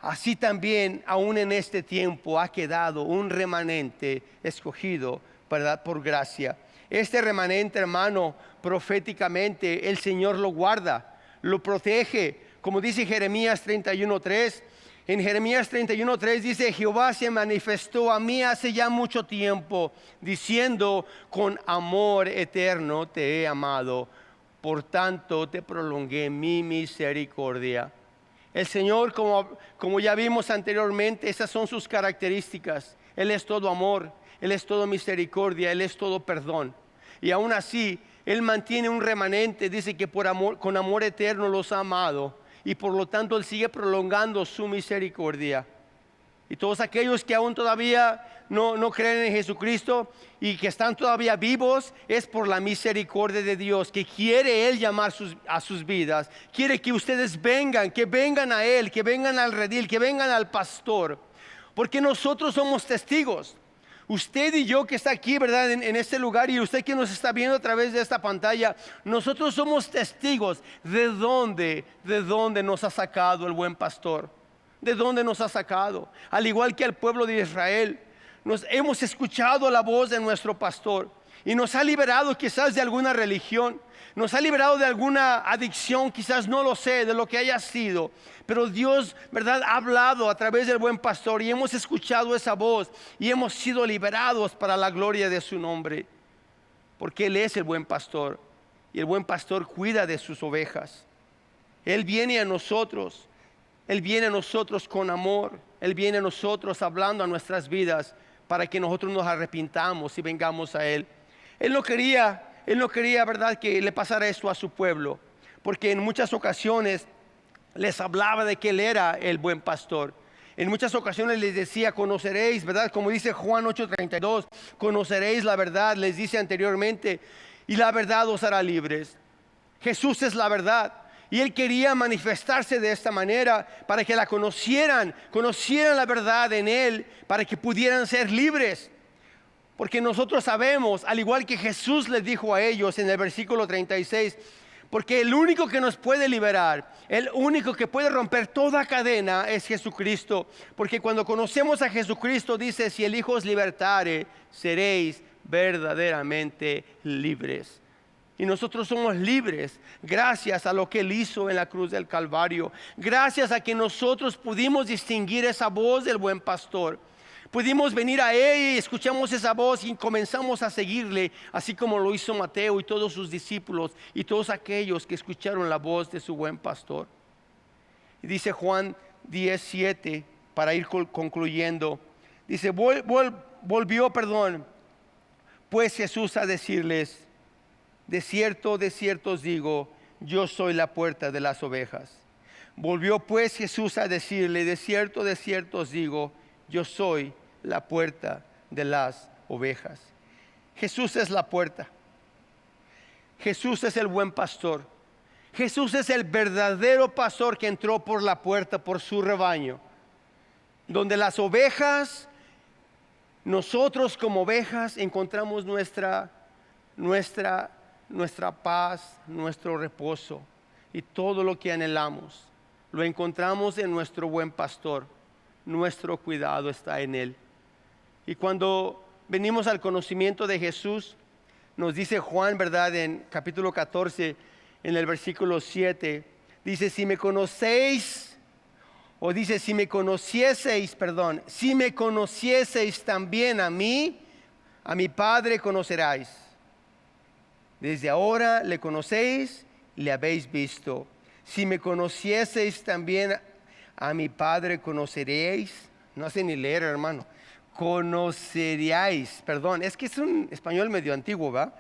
Speaker 2: Así también, aún en este tiempo, ha quedado un remanente escogido, ¿verdad? Por gracia. Este remanente, hermano, proféticamente el Señor lo guarda, lo protege. Como dice Jeremías 31:3. En Jeremías 31:3 dice: Jehová se manifestó a mí hace ya mucho tiempo, diciendo: con amor eterno te he amado, por tanto te prolongué mi misericordia. El Señor, como ya vimos anteriormente, esas son sus características. Él es todo amor, Él es todo misericordia, Él es todo perdón. Y aún así, Él mantiene un remanente, dice que con amor eterno los ha amado. Y por lo tanto Él sigue prolongando su misericordia. Y todos aquellos que aún todavía no creen en Jesucristo y que están todavía vivos, es por la misericordia de Dios, que quiere Él llamar a sus vidas. Quiere que ustedes vengan, que vengan a Él, que vengan al redil, que vengan al pastor. Porque nosotros somos testigos. Usted y yo que está aquí, ¿verdad? En este lugar, y usted que nos está viendo a través de esta pantalla, nosotros somos testigos de dónde nos ha sacado el buen pastor. de dónde nos ha sacado. Al igual que al pueblo de Israel, nos hemos escuchado la voz de nuestro pastor y nos ha liberado quizás de alguna religión, nos ha liberado de alguna adicción, quizás no lo sé, de lo que haya sido. Pero Dios, ¿verdad?, ha hablado a través del buen pastor y hemos escuchado esa voz y hemos sido liberados para la gloria de su nombre. Porque Él es el buen pastor y el buen pastor cuida de sus ovejas. Él viene a nosotros, Él viene a nosotros con amor, Él viene a nosotros hablando a nuestras vidas para que nosotros nos arrepintamos y vengamos a Él. Él no quería, ¿verdad?, que le pasara esto a su pueblo, porque en muchas ocasiones les hablaba de que Él era el buen pastor. En muchas ocasiones les decía, conoceréis, ¿verdad? Como dice Juan 8:32, conoceréis la verdad, les dice anteriormente, y la verdad os hará libres. Jesús es la verdad. Y Él quería manifestarse de esta manera para que la conocieran la verdad en Él, para que pudieran ser libres. Porque nosotros sabemos, al igual que Jesús les dijo a ellos en el versículo 36, porque el único que nos puede liberar, el único que puede romper toda cadena es Jesucristo. Porque cuando conocemos a Jesucristo dice, si el Hijo os libertare, seréis verdaderamente libres. Y nosotros somos libres gracias a lo que Él hizo en la cruz del Calvario. Gracias a que nosotros pudimos distinguir esa voz del buen pastor. Pudimos venir a Él y escuchamos esa voz y comenzamos a seguirle, así como lo hizo Mateo y todos sus discípulos y todos aquellos que escucharon la voz de su buen pastor. Y dice Juan 10:7, para ir concluyendo, dice, volvió pues Jesús a decirles, de cierto os digo, yo soy la puerta de las ovejas. Volvió pues Jesús a decirle, de cierto os digo, yo soy la puerta de las ovejas. Jesús es la puerta. Jesús es el buen pastor. Jesús es el verdadero pastor que entró por la puerta, por su rebaño. Donde las ovejas, nosotros como ovejas encontramos nuestra paz, nuestro reposo y todo lo que anhelamos. Lo encontramos en nuestro buen pastor. Nuestro cuidado está en Él. Y cuando venimos al conocimiento de Jesús, nos dice Juan, ¿verdad?, en capítulo 14, en el versículo 7, dice, si me conocieseis también a mí, a mi Padre conoceráis. Desde ahora le conocéis, le habéis visto. Si me conocieseis también a mi Padre conoceréis. No sé ni leer, hermano. Conoceríais, perdón, es que es un español medio antiguo, ¿va?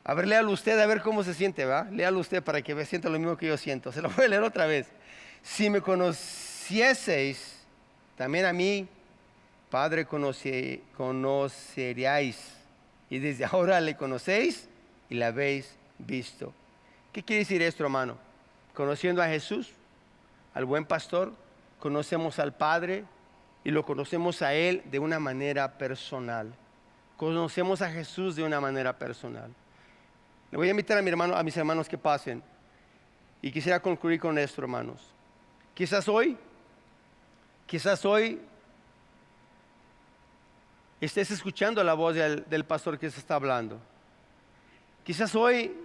Speaker 2: A ver, léalo usted, a ver cómo se siente, ¿va? Léalo usted para que sienta lo mismo que yo siento. Se lo voy a leer otra vez. Si me conocieseis, también a mí, Padre, conoceríais. Y desde ahora le conocéis y la habéis visto. ¿Qué quiere decir esto, hermano? Conociendo a Jesús, al buen pastor, conocemos al Padre y lo conocemos a Él de una manera personal. Conocemos a Jesús de una manera personal. Le voy a invitar a mis hermanos que pasen. Y quisiera concluir con esto, hermanos. Quizás hoy estés escuchando la voz del pastor que se está hablando. Quizás hoy,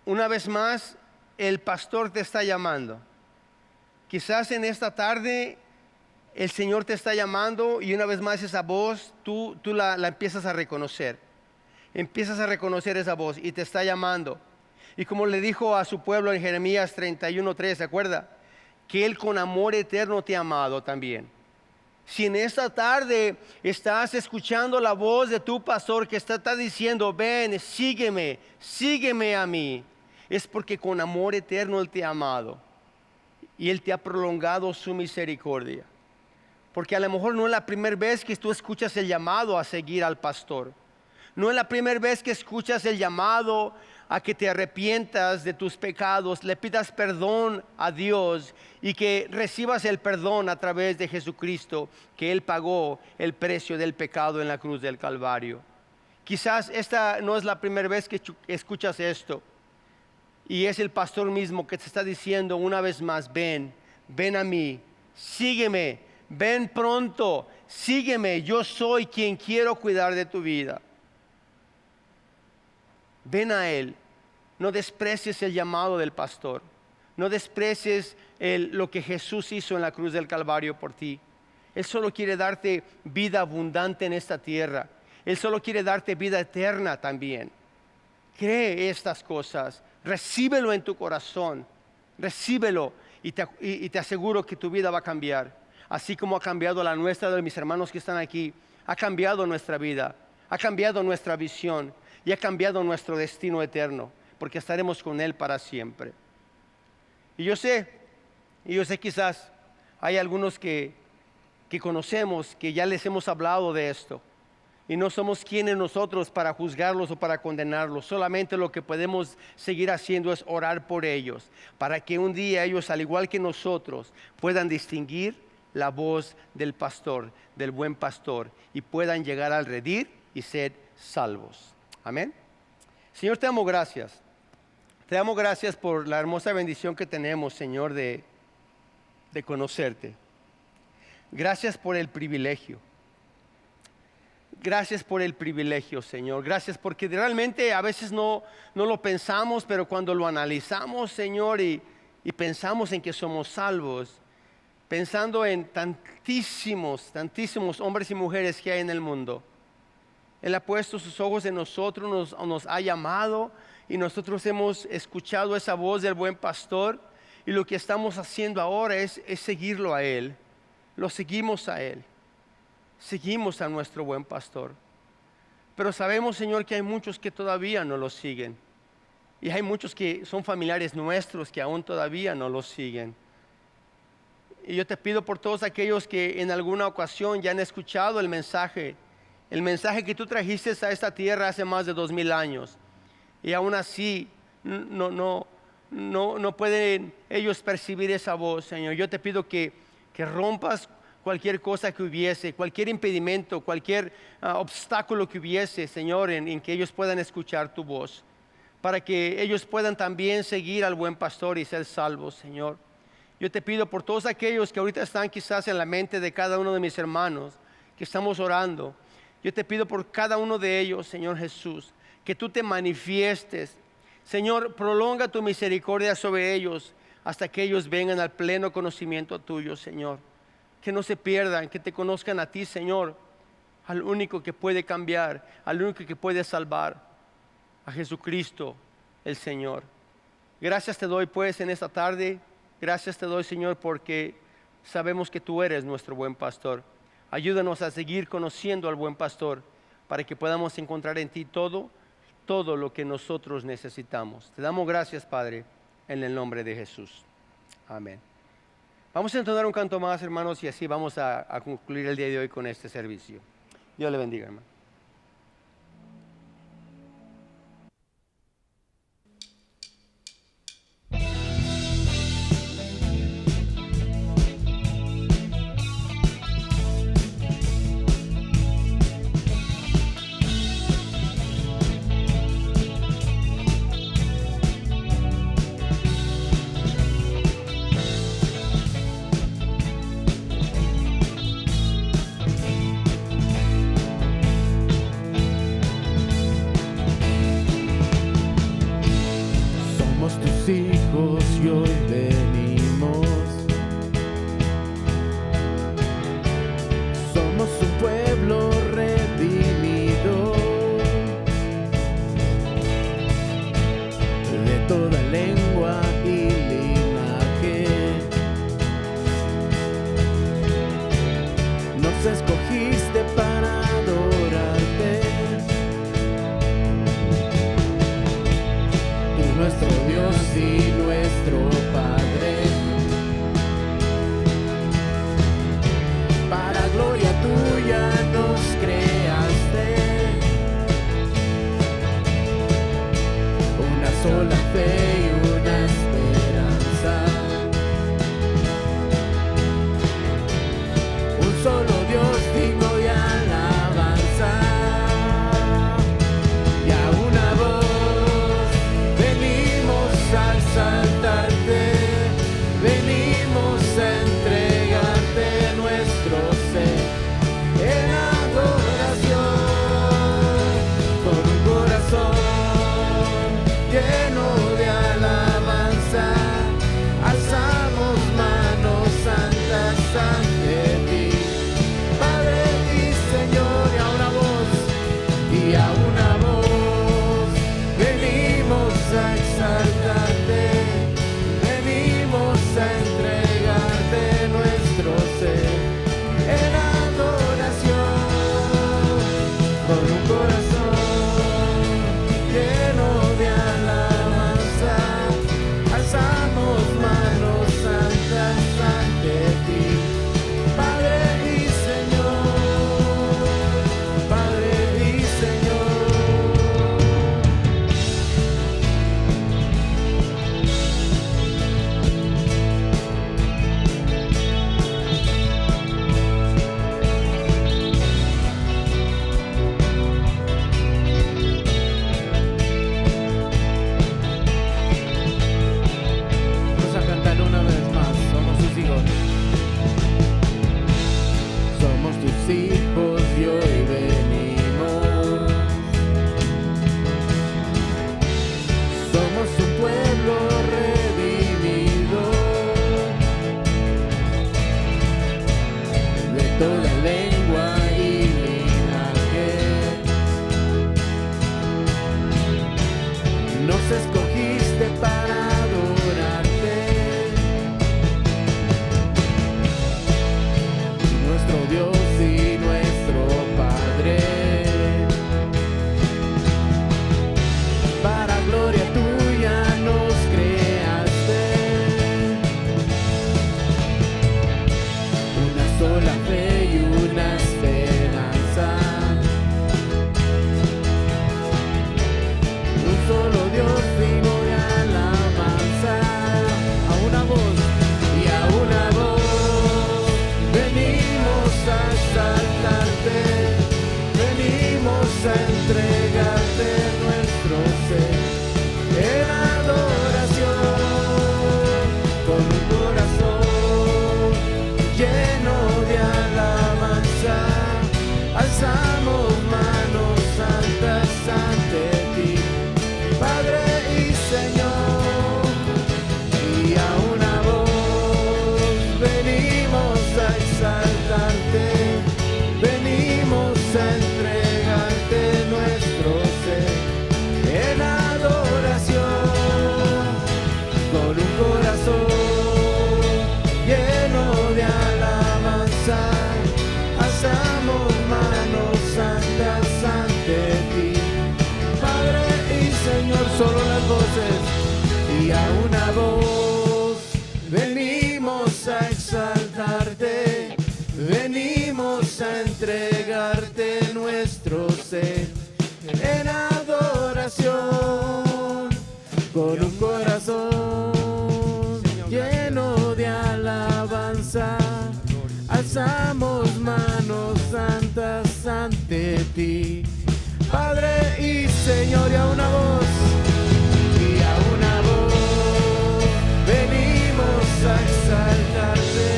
Speaker 2: una vez más, el pastor te está llamando. Quizás en esta tarde el Señor te está llamando y una vez más esa voz tú la empiezas a reconocer. Empiezas a reconocer esa voz y te está llamando. Y como le dijo a su pueblo en Jeremías 31:3, ¿se acuerda? Que Él con amor eterno te ha amado también. Si en esta tarde estás escuchando la voz de tu pastor que está diciendo, ven, sígueme a mí, es porque con amor eterno Él te ha amado y Él te ha prolongado su misericordia. Porque a lo mejor no es la primera vez que tú escuchas el llamado a seguir al pastor. No es la primera vez que escuchas el llamado a que te arrepientas de tus pecados, le pidas perdón a Dios y que recibas el perdón a través de Jesucristo, que Él pagó el precio del pecado en la cruz del Calvario. Quizás esta no es la primera vez que escuchas esto y es el pastor mismo que te está diciendo una vez más, ven ven a mí, sígueme, ven pronto, sígueme, yo soy quien quiero cuidar de tu vida. Ven a Él, no desprecies el llamado del pastor, no desprecies lo que Jesús hizo en la cruz del Calvario por ti. Él solo quiere darte vida abundante en esta tierra. Él solo quiere darte vida eterna también. Cree estas cosas, recíbelo en tu corazón, recíbelo y te aseguro que tu vida va a cambiar. Así como ha cambiado la nuestra, de mis hermanos que están aquí, ha cambiado nuestra vida, ha cambiado nuestra visión y ha cambiado nuestro destino eterno, porque estaremos con Él para siempre. Y yo sé quizás hay algunos que conocemos, que ya les hemos hablado de esto. Y no somos quienes nosotros para juzgarlos o para condenarlos. Solamente lo que podemos seguir haciendo es orar por ellos, para que un día ellos, al igual que nosotros, puedan distinguir la voz del pastor, del buen pastor, y puedan llegar al redil y ser salvos. Amén. Señor, te damos gracias. Te damos gracias por la hermosa bendición que tenemos, Señor, de conocerte. Gracias por el privilegio. Gracias por el privilegio, Señor. Gracias porque realmente a veces no lo pensamos, pero cuando lo analizamos, Señor, y pensamos en que somos salvos, pensando en tantísimos hombres y mujeres que hay en el mundo, Él ha puesto sus ojos en nosotros, nos ha llamado y nosotros hemos escuchado esa voz del buen pastor, y lo que estamos haciendo ahora es seguirlo a Él. Lo seguimos a Él. Seguimos a nuestro buen pastor. Pero sabemos, Señor, que hay muchos que todavía no lo siguen. Y hay muchos que son familiares nuestros que aún todavía no lo siguen. Y yo te pido por todos aquellos que en alguna ocasión ya han escuchado el mensaje que tú trajiste a esta tierra hace más de 2000 años. Y aún así no pueden ellos percibir esa voz, Señor. Yo te pido que rompas cualquier cosa que hubiese, cualquier impedimento, cualquier obstáculo que hubiese, Señor, en que ellos puedan escuchar tu voz, para que ellos puedan también seguir al buen pastor y ser salvos, Señor. Yo te pido por todos aquellos que ahorita están quizás en la mente de cada uno de mis hermanos, que estamos orando. Yo te pido por cada uno de ellos, Señor Jesús, que tú te manifiestes. Señor, prolonga tu misericordia sobre ellos hasta que ellos vengan al pleno conocimiento tuyo, Señor. Que no se pierdan, que te conozcan a ti, Señor, al único que puede cambiar, al único que puede salvar, a Jesucristo el Señor. Gracias te doy pues en esta tarde. Gracias te doy, Señor, porque sabemos que tú eres nuestro buen pastor. Ayúdanos a seguir conociendo al buen pastor, para que podamos encontrar en ti todo lo que nosotros necesitamos. Te damos gracias, Padre, en el nombre de Jesús. Amén. Vamos a entonar un canto más, hermanos, y así vamos a concluir el día de hoy con este servicio. Dios le bendiga, hermano.
Speaker 1: y hoy venimos. Somos un pueblo redimido de toda lengua y linaje. Nos escogiste para adorarte, nuestro Dios y nuestro Padre. Para gloria tuya nos creaste, una sola fe y una esperanza, un solo Dios digno de alabanza. A una voz y a una voz venimos a exaltarte, venimos a entregarte nuestro ser en adoración, con un corazón lleno de alabanza. Alzamos manos santas ante ti, Padre y Señor, y a una voz venimos a exaltarte, venimos a entregarte nuestro ser en adoración, con un corazón lleno de alabanza. Alzamos manos santas ante ti, Padre y Señor. Solo las voces y a una voz venimos a exaltarte, venimos a entregarte nuestro ser en adoración, con un corazón lleno de alabanza. Alzamos manos santas ante ti, Padre y Señor. Y a una voz y a una voz venimos a exaltarte,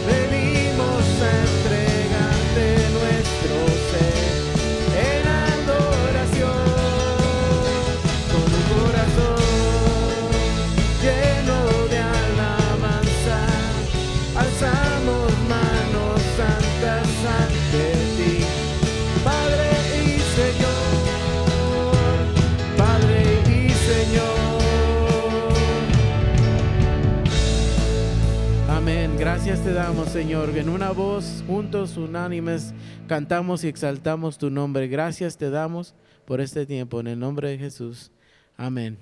Speaker 1: venimos a entregarte nuestro ser en adoración, con un corazón lleno de alabanza. Alzamos manos santas ante ti, Padre y Señor, Padre y Señor. Amén. Gracias te damos, Señor. En una voz, juntos, unánimes, cantamos y exaltamos tu nombre. Gracias te damos por este tiempo. En el nombre de Jesús. Amén.